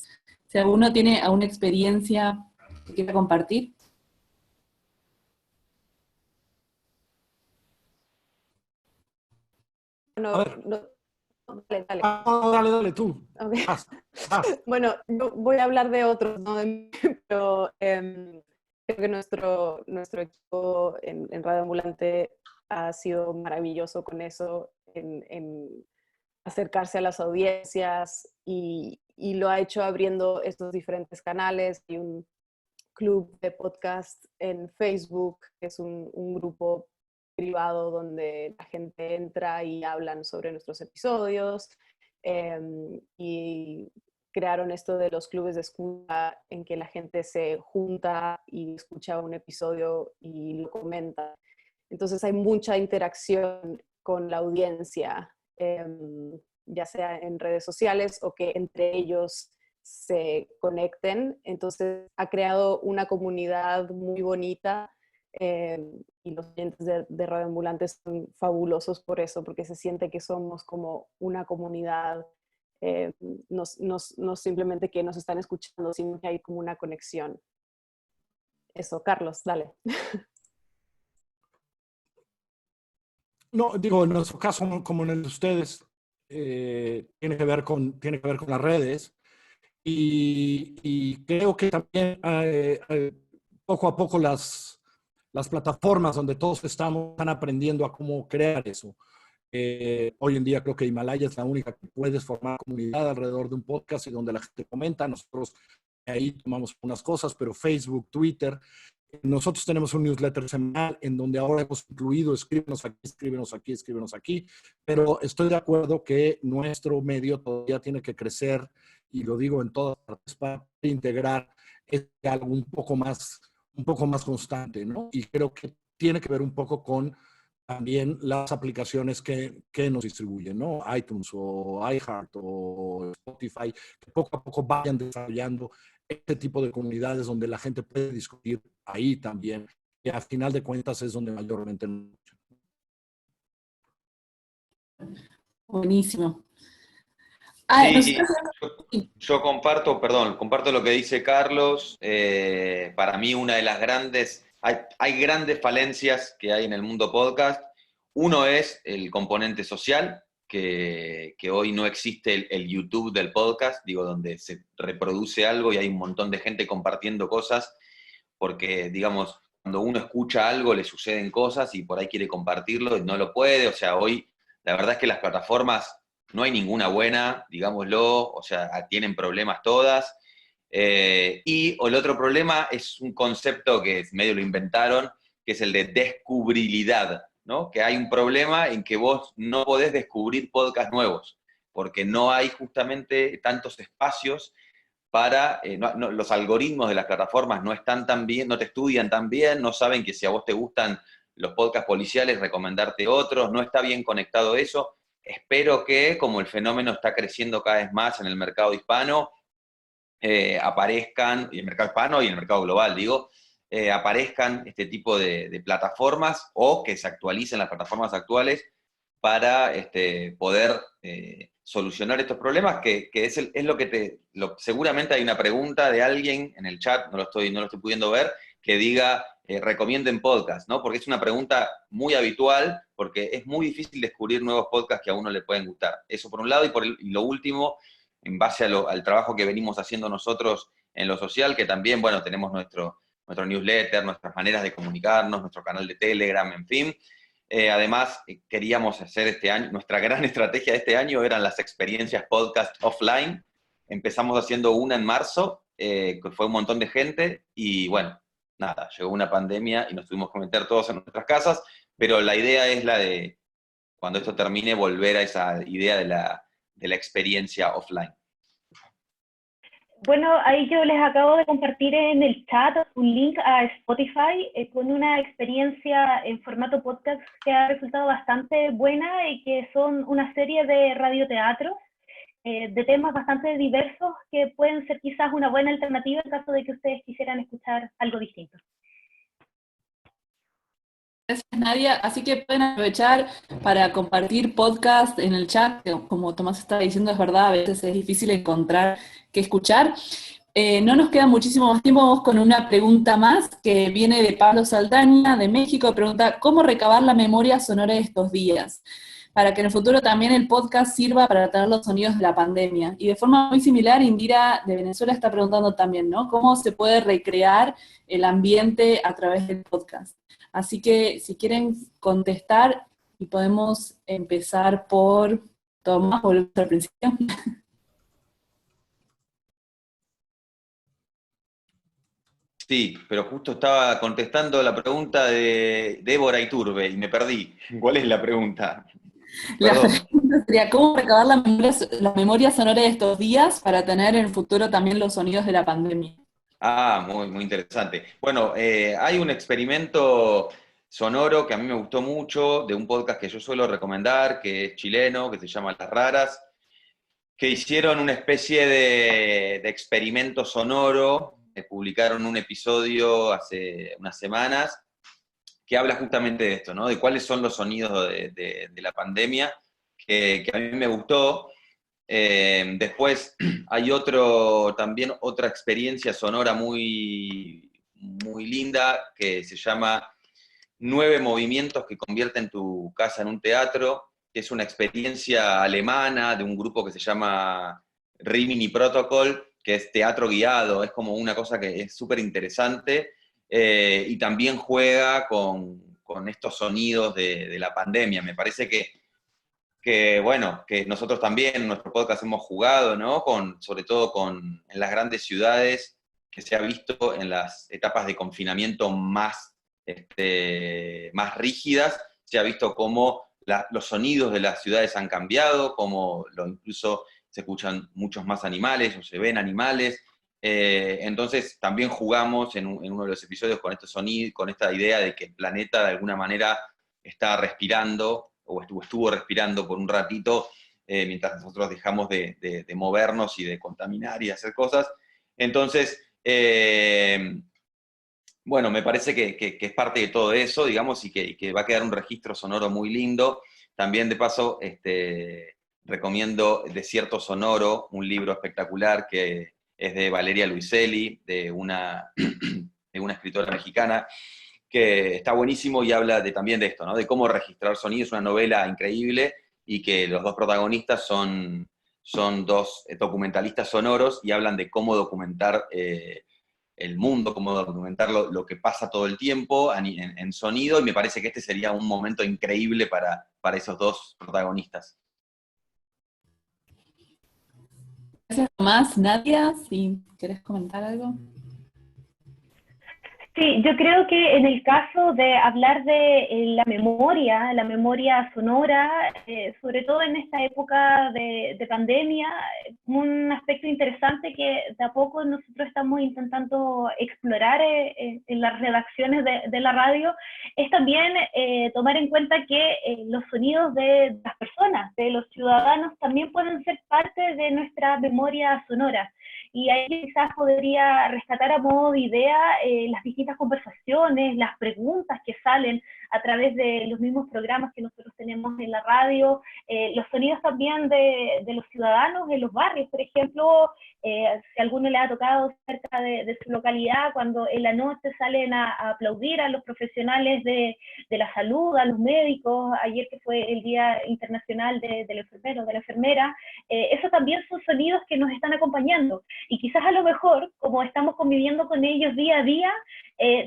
Si alguno tiene alguna experiencia que quiera compartir.
No,
A ver.
dale, dale.
Dale tú.
A ver.
Vas.
Bueno, yo voy a hablar de otros, ¿no? Pero creo que nuestro equipo en Radio Ambulante ha sido maravilloso con eso, en acercarse a las audiencias y lo ha hecho abriendo estos diferentes canales. Hay un club de podcast en Facebook, que es un grupo privado donde la gente entra y hablan sobre nuestros episodios, y crearon esto de los clubes de escucha en que la gente se junta y escucha un episodio y lo comenta. Entonces hay mucha interacción con la audiencia, ya sea en redes sociales o que entre ellos se conecten. Entonces ha creado una comunidad muy bonita, y los oyentes de Radio Ambulante son fabulosos por eso, porque se siente que somos como una comunidad, no simplemente que nos están escuchando, sino que hay como una conexión. Eso, Carlos, dale.
No, digo, en nuestro caso, como en el de ustedes, tiene que ver con las redes. Y creo que también poco a poco las plataformas donde todos están aprendiendo a cómo crear eso. Hoy en día creo que Himalaya es la única que puedes formar comunidad alrededor de un podcast y donde la gente comenta. Nosotros ahí tomamos unas cosas, pero Facebook, Twitter. Nosotros tenemos un newsletter semanal en donde ahora hemos incluido escríbenos aquí, escríbenos aquí, escríbenos aquí, pero estoy de acuerdo que nuestro medio todavía tiene que crecer, y lo digo en todas partes, para integrar algo un poco más constante, ¿no? Y creo que tiene que ver un poco con también las aplicaciones que nos distribuyen, ¿no? iTunes o iHeart o Spotify, que poco a poco vayan desarrollando este tipo de comunidades donde la gente puede discutir ahí también, y al final de cuentas es donde mayormente.
Buenísimo.
Sí, yo comparto lo que dice Carlos. Para mí una de las hay grandes falencias que hay en el mundo podcast. Uno es el componente social, que hoy no existe el YouTube del podcast, digo, donde se reproduce algo y hay un montón de gente compartiendo cosas, porque, digamos, cuando uno escucha algo le suceden cosas y por ahí quiere compartirlo y no lo puede. O sea, hoy la verdad es que las plataformas no hay ninguna buena, digámoslo, o sea, tienen problemas todas. Y el otro problema es un concepto que medio lo inventaron, que es el de descubrilidad, ¿no? Que hay un problema en que vos no podés descubrir podcasts nuevos, porque no hay justamente tantos espacios para, los algoritmos de las plataformas no están tan bien, no te estudian tan bien, no saben que si a vos te gustan los podcasts policiales, recomendarte otros, no está bien conectado eso. Espero que, como el fenómeno está creciendo cada vez más en el mercado hispano, aparezcan, y el mercado hispano y el mercado global, digo, aparezcan este tipo de plataformas o que se actualicen las plataformas actuales para poder solucionar estos problemas, que es lo que seguramente hay una pregunta de alguien en el chat, no lo estoy pudiendo ver, que diga, recomienden podcast, ¿no? Porque es una pregunta muy habitual, porque es muy difícil descubrir nuevos podcasts que a uno le pueden gustar. Eso por un lado, y lo último, en base al trabajo que venimos haciendo nosotros en lo social, que también, bueno, tenemos nuestro newsletter, nuestras maneras de comunicarnos, nuestro canal de Telegram, en fin. Además, queríamos hacer este año, nuestra gran estrategia de este año eran las experiencias podcast offline. Empezamos haciendo una en marzo, que fue un montón de gente, y bueno, nada, llegó una pandemia y nos tuvimos que meter todos en nuestras casas, pero la idea es la de, cuando esto termine, volver a esa idea de la experiencia offline.
Bueno, ahí yo les acabo de compartir en el chat un link a Spotify con una experiencia en formato podcast que ha resultado bastante buena y que son una serie de radioteatros de temas bastante diversos que pueden ser quizás una buena alternativa en caso de que ustedes quisieran escuchar algo distinto.
Gracias, Nadia. Así que pueden aprovechar para compartir podcast en el chat, que como Tomás está diciendo, es verdad, a veces es difícil encontrar qué escuchar, No nos queda muchísimo más tiempo, vamos con una pregunta más que viene de Pablo Saldaña, de México, pregunta, ¿cómo recabar la memoria sonora de estos días? Para que en el futuro también el podcast sirva para traer los sonidos de la pandemia. Y de forma muy similar, Indira de Venezuela está preguntando también, ¿no? ¿Cómo se puede recrear el ambiente a través del podcast? Así que si quieren contestar, y podemos empezar por Tomás, volvemos al principio.
Sí, pero justo estaba contestando la pregunta de Débora Iturbe y me perdí. ¿Cuál es la pregunta?
La
Perdón.
pregunta sería, ¿cómo recabar la memoria sonora de estos días para tener en el futuro también los sonidos de la pandemia?
Ah, muy, muy interesante. Bueno, hay un experimento sonoro que a mí me gustó mucho, de un podcast que yo suelo recomendar, que es chileno, que se llama Las Raras, que hicieron una especie de experimento sonoro, publicaron un episodio hace unas semanas, que habla justamente de esto, ¿no? De cuáles son los sonidos de la pandemia, que a mí me gustó. Después hay también otra experiencia sonora muy, muy linda que se llama 9 movimientos que convierten tu casa en un teatro, que es una experiencia alemana de un grupo que se llama Rimini Protocol, que es teatro guiado, es como una cosa que es súper interesante, y también juega con estos sonidos de la pandemia. Me parece bueno, que nosotros también en nuestro podcast hemos jugado, ¿no? Sobre todo en las grandes ciudades, que se ha visto en las etapas de confinamiento más rígidas, se ha visto cómo los sonidos de las ciudades han cambiado, cómo incluso se escuchan muchos más animales o se ven animales. Entonces también jugamos en uno de los episodios con este sonido, con esta idea de que el planeta de alguna manera está respirando o estuvo respirando por un ratito mientras nosotros dejamos de movernos y de contaminar y de hacer cosas. Entonces, bueno, me parece que es parte de todo eso, digamos, y que va a quedar un registro sonoro muy lindo. También, de paso, recomiendo Desierto Sonoro, un libro espectacular que es de Valeria Luiselli, de una escritora mexicana, que está buenísimo y habla también de esto, ¿no? De cómo registrar sonido. Es una novela increíble y que los dos protagonistas son dos documentalistas sonoros y hablan de cómo documentar el mundo, cómo documentar lo que pasa todo el tiempo en sonido, y me parece que este sería un momento increíble para esos dos protagonistas.
Gracias, Tomás. Nadia, si querés comentar algo.
Sí, yo creo que en el caso de hablar de la memoria sonora, sobre todo en esta época de pandemia, un aspecto interesante que de a poco nosotros estamos intentando explorar en las redacciones de la radio, es también tomar en cuenta que los sonidos de las personas, de los ciudadanos, también pueden ser parte de nuestra memoria sonora. Y ahí quizás podría rescatar a modo de idea las distintas conversaciones, las preguntas que salen a través de los mismos programas que nosotros tenemos en la radio, los sonidos también de los ciudadanos en los barrios, por ejemplo, si a alguno le ha tocado cerca de su localidad, cuando en la noche salen a aplaudir a los profesionales de la salud, a los médicos, ayer que fue el Día Internacional del Enfermero, de la enfermera, eso también son sonidos que nos están acompañando. Y quizás a lo mejor, como estamos conviviendo con ellos día a día,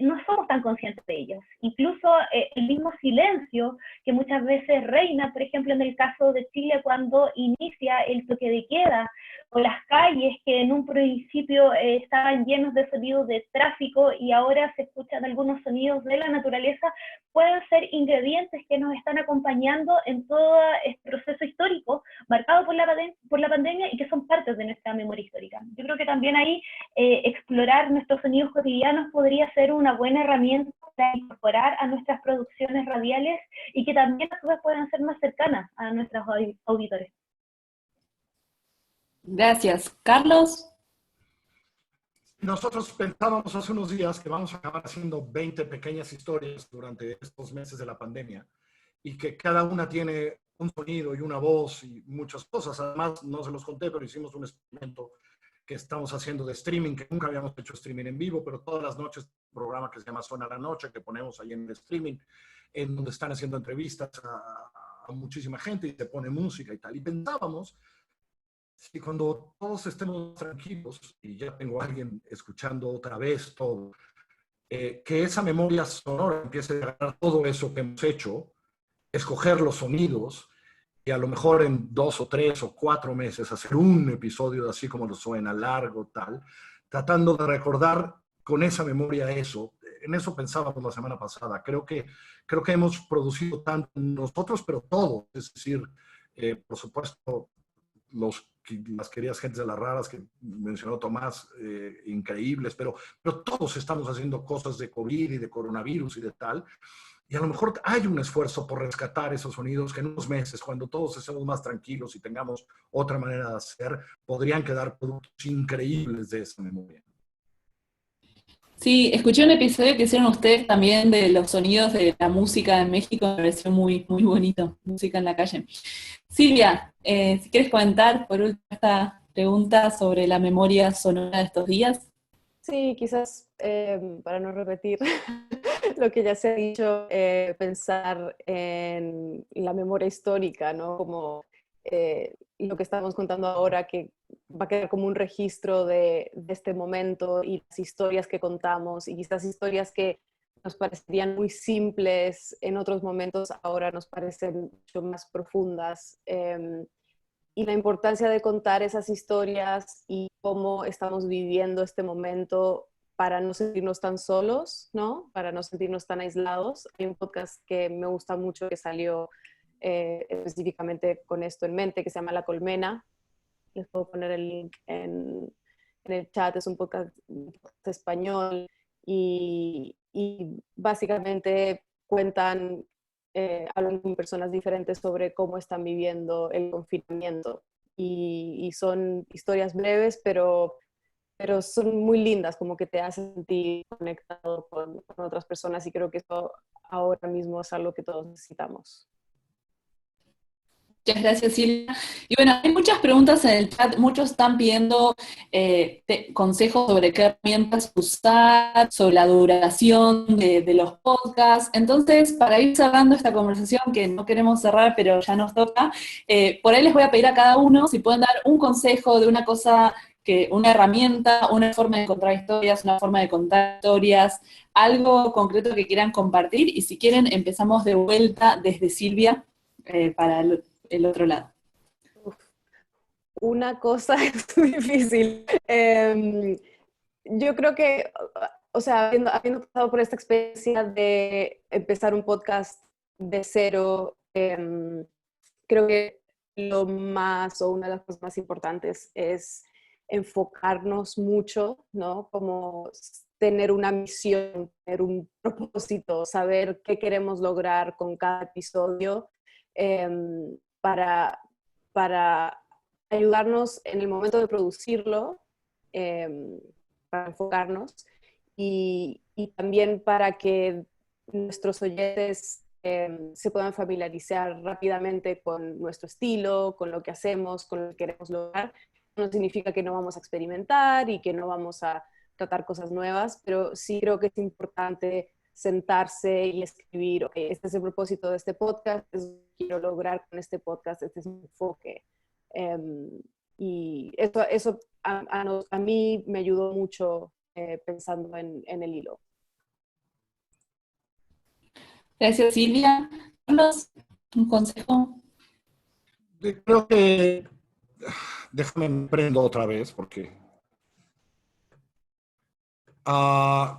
no somos tan conscientes de ellos. Incluso el mismo silencio que muchas veces reina, por ejemplo, en el caso de Chile, cuando inicia el toque de queda, o las calles que en un principio estaban llenos de sonidos de tráfico y ahora se escuchan algunos sonidos de la naturaleza, pueden ser ingredientes que nos están acompañando en todo este proceso histórico marcado por la pandemia y que son partes de nuestra memoria histórica. Yo creo que también ahí explorar nuestros sonidos cotidianos podría ser una buena herramienta para incorporar a nuestras producciones radiales y que también a su vez puedan ser más cercanas a nuestros auditores.
Gracias. Carlos.
Nosotros pensábamos hace unos días que vamos a acabar haciendo 20 pequeñas historias durante estos meses de la pandemia y que cada una tiene un sonido y una voz y muchas cosas. Además, no se los conté, pero hicimos un experimento que estamos haciendo de streaming, que nunca habíamos hecho streaming en vivo, pero todas las noches un programa que se llama Zona la Noche, que ponemos ahí en el streaming, en donde están haciendo entrevistas a muchísima gente y se pone música y tal. Y pensábamos, si cuando todos estemos tranquilos, y ya tengo a alguien escuchando otra vez todo, que esa memoria sonora empiece a agarrar todo eso que hemos hecho, escoger los sonidos, y a lo mejor en 2 o 3 o 4 meses hacer un episodio de Así Como Lo Suena, largo, tal, tratando de recordar con esa memoria eso. En eso pensábamos la semana pasada. Creo que hemos producido tanto nosotros, pero todos. Es decir, por supuesto, las queridas gentes de las raras que mencionó Tomás, increíbles, pero todos estamos haciendo cosas de COVID y de coronavirus y de tal. Y a lo mejor hay un esfuerzo por rescatar esos sonidos que en unos meses, cuando todos estemos más tranquilos y tengamos otra manera de hacer, podrían quedar productos increíbles de esa memoria.
Sí, escuché un episodio que hicieron ustedes también de los sonidos de la música en México, me pareció muy, muy bonito, música en la calle. Silvia, si quieres comentar por último esta pregunta sobre la memoria sonora de estos días.
Sí, quizás para no repetir lo que ya se ha dicho, pensar en la memoria histórica, ¿no? Como lo que estamos contando ahora, que va a quedar como un registro de este momento y las historias que contamos, y quizás historias que nos parecerían muy simples en otros momentos, ahora nos parecen mucho más profundas. Y la importancia de contar esas historias y cómo estamos viviendo este momento para no sentirnos tan solos, ¿no? Para no sentirnos tan aislados. Hay un podcast que me gusta mucho que salió específicamente con esto en mente, que se llama La Colmena. Les puedo poner el link en el chat. Es un podcast español y básicamente cuentan, hablan con personas diferentes sobre cómo están viviendo el confinamiento. Y son historias breves, pero son muy lindas, como que te hacen sentir conectado con otras personas, y creo que eso ahora mismo es algo que todos necesitamos.
Muchas gracias, Silvia. Y bueno, hay muchas preguntas en el chat, muchos están pidiendo consejos sobre qué herramientas usar, sobre la duración de los podcasts. Entonces, para ir cerrando esta conversación, que no queremos cerrar, pero ya nos toca, por ahí les voy a pedir a cada uno si pueden dar un consejo de una cosa, una herramienta, una forma de encontrar historias, una forma de contar historias, algo concreto que quieran compartir, y si quieren empezamos de vuelta desde Silvia para el otro lado.
Una cosa es difícil. Yo creo que, o sea, habiendo pasado por esta experiencia de empezar un podcast de cero, creo que lo más, o una de las cosas más importantes es enfocarnos mucho, ¿no? Como tener una misión, tener un propósito, saber qué queremos lograr con cada episodio, para ayudarnos en el momento de producirlo, para enfocarnos, y también para que nuestros oyentes se puedan familiarizar rápidamente con nuestro estilo, con lo que hacemos, con lo que queremos lograr. No significa que no vamos a experimentar y que no vamos a tratar cosas nuevas, pero sí creo que es importante sentarse y escribir, ok, este es el propósito de este podcast, es lo que quiero lograr con este podcast, este es mi enfoque. Y eso a mí me ayudó mucho pensando en el hilo.
Gracias, Silvia. Carlos, ¿un consejo?
Creo que, déjame prendo otra vez porque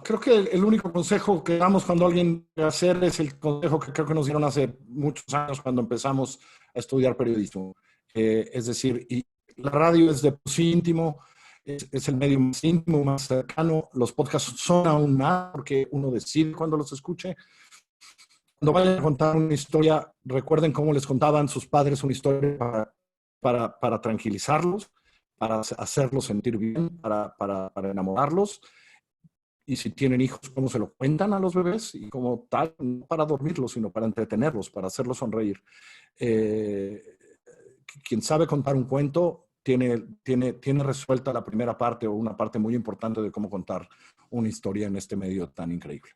creo que el único consejo que damos cuando alguien quiere hacer es el consejo que creo que nos dieron hace muchos años cuando empezamos a estudiar periodismo. Es decir, y la radio es de por sí íntimo, es el medio más íntimo, más cercano. Los podcasts son aún más porque uno decide cuando los escuche. Cuando vayan a contar una historia, recuerden cómo les contaban sus padres una historia para tranquilizarlos, para hacerlos sentir bien, para enamorarlos. Y si tienen hijos, cómo se lo cuentan a los bebés, y como tal, no para dormirlos, sino para entretenerlos, para hacerlos sonreír. Quien sabe contar un cuento tiene resuelta la primera parte o una parte muy importante de cómo contar una historia en este medio tan increíble.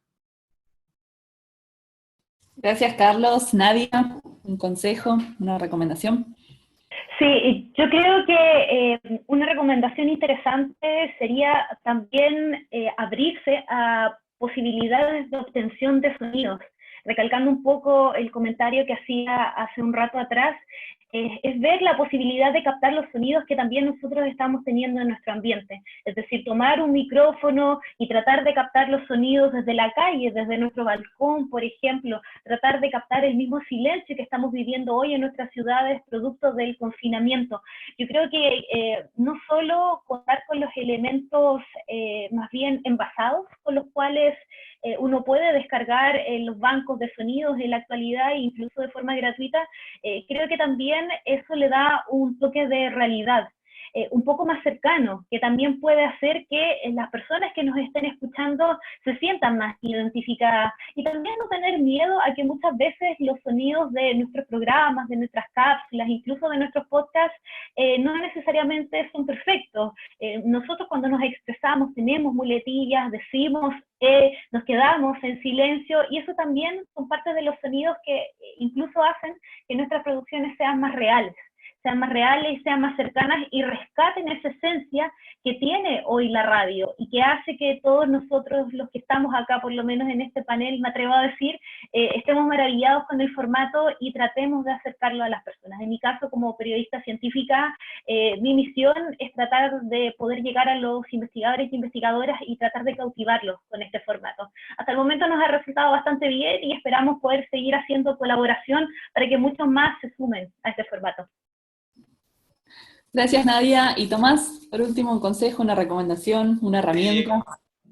Gracias, Carlos. Nadia, un consejo, una recomendación.
Sí, yo creo que una recomendación interesante sería también abrirse a posibilidades de obtención de sonidos. Recalcando un poco el comentario que hacía hace un rato atrás, es ver la posibilidad de captar los sonidos que también nosotros estamos teniendo en nuestro ambiente. Es decir, tomar un micrófono y tratar de captar los sonidos desde la calle, desde nuestro balcón, por ejemplo, tratar de captar el mismo silencio que estamos viviendo hoy en nuestras ciudades producto del confinamiento. Yo creo que no solo contar con los elementos más bien envasados, con los cuales uno puede descargar los bancos de sonidos en la actualidad, incluso de forma gratuita, creo que también eso le da un toque de realidad, un poco más cercano, que también puede hacer que las personas que nos estén escuchando se sientan más identificadas y también no tener miedo a que muchas veces los sonidos de nuestros programas, de nuestras cápsulas, incluso de nuestros podcasts, no necesariamente son perfectos. Nosotros cuando nos expresamos tenemos muletillas, decimos, nos quedamos en silencio y eso también son parte de los sonidos que incluso hacen que nuestras producciones sean más reales y sean más cercanas y rescaten esa esencia que tiene hoy la radio y que hace que todos nosotros los que estamos acá, por lo menos en este panel, me atrevo a decir, estemos maravillados con el formato y tratemos de acercarlo a las personas. En mi caso, como periodista científica, mi misión es tratar de poder llegar a los investigadores e investigadoras y tratar de cautivarlos con este formato. Hasta el momento nos ha resultado bastante bien y esperamos poder seguir haciendo colaboración para que muchos más se sumen a este formato.
Gracias, Nadia. Y Tomás, por último, un consejo, una recomendación, una herramienta.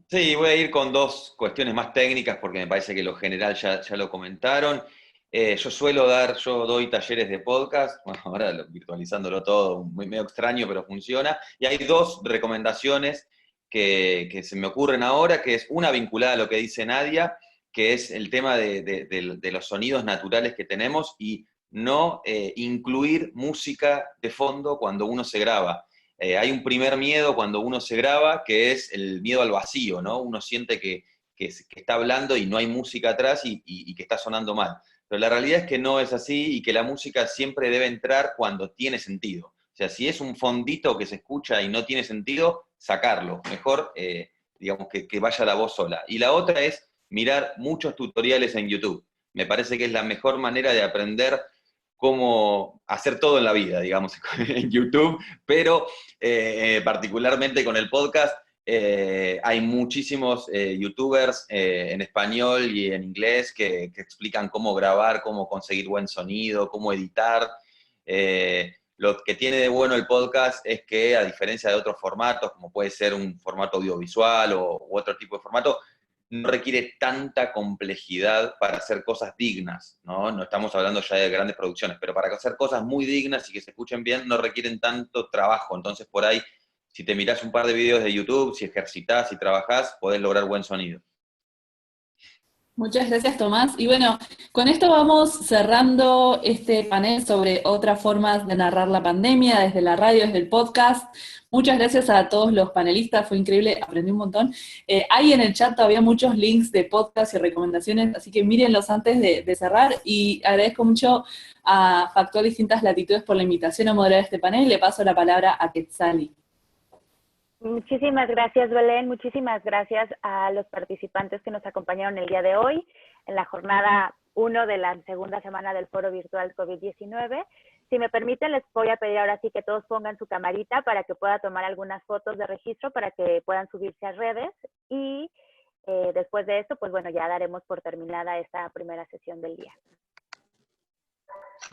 Sí, voy a ir con dos cuestiones más técnicas porque me parece que lo general ya lo comentaron. Yo doy talleres de podcast, bueno, ahora virtualizándolo todo, medio extraño, pero funciona. Y hay dos recomendaciones que se me ocurren ahora, que es una vinculada a lo que dice Nadia, que es el tema de los sonidos naturales que tenemos y no incluir música de fondo cuando uno se graba. Hay un primer miedo cuando uno se graba, que es el miedo al vacío, ¿no? Uno siente que está hablando y no hay música atrás y que está sonando mal. Pero la realidad es que no es así y que la música siempre debe entrar cuando tiene sentido. O sea, si es un fondito que se escucha y no tiene sentido, sacarlo. Mejor, digamos, que vaya la voz sola. Y la otra es mirar muchos tutoriales en YouTube. Me parece que es la mejor manera de aprender cómo hacer todo en la vida, digamos, en YouTube, pero particularmente con el podcast, hay muchísimos youtubers en español y en inglés que explican cómo grabar, cómo conseguir buen sonido, cómo editar. Lo que tiene de bueno el podcast es que, a diferencia de otros formatos, como puede ser un formato audiovisual u otro tipo de formato, no requiere tanta complejidad para hacer cosas dignas, ¿no? No estamos hablando ya de grandes producciones, pero para hacer cosas muy dignas y que se escuchen bien no requieren tanto trabajo. Entonces, por ahí, si te mirás un par de videos de YouTube, si ejercitás, si trabajás, podés lograr buen sonido.
Muchas gracias, Tomás. Y bueno, con esto vamos cerrando este panel sobre otras formas de narrar la pandemia, desde la radio, desde el podcast. Muchas gracias a todos los panelistas, fue increíble, aprendí un montón. Hay en el chat todavía muchos links de podcast y recomendaciones, así que mírenlos antes de cerrar. Y agradezco mucho a Factual Distintas Latitudes por la invitación a moderar este panel y le paso la palabra a Quetzali.
Muchísimas gracias, Belén. Muchísimas gracias a los participantes que nos acompañaron el día de hoy en la jornada 1 de la segunda semana del Foro Virtual COVID-19. Si me permiten, les voy a pedir ahora sí que todos pongan su camarita para que pueda tomar algunas fotos de registro para que puedan subirse a redes y después de esto, pues bueno, ya daremos por terminada esta primera sesión del día.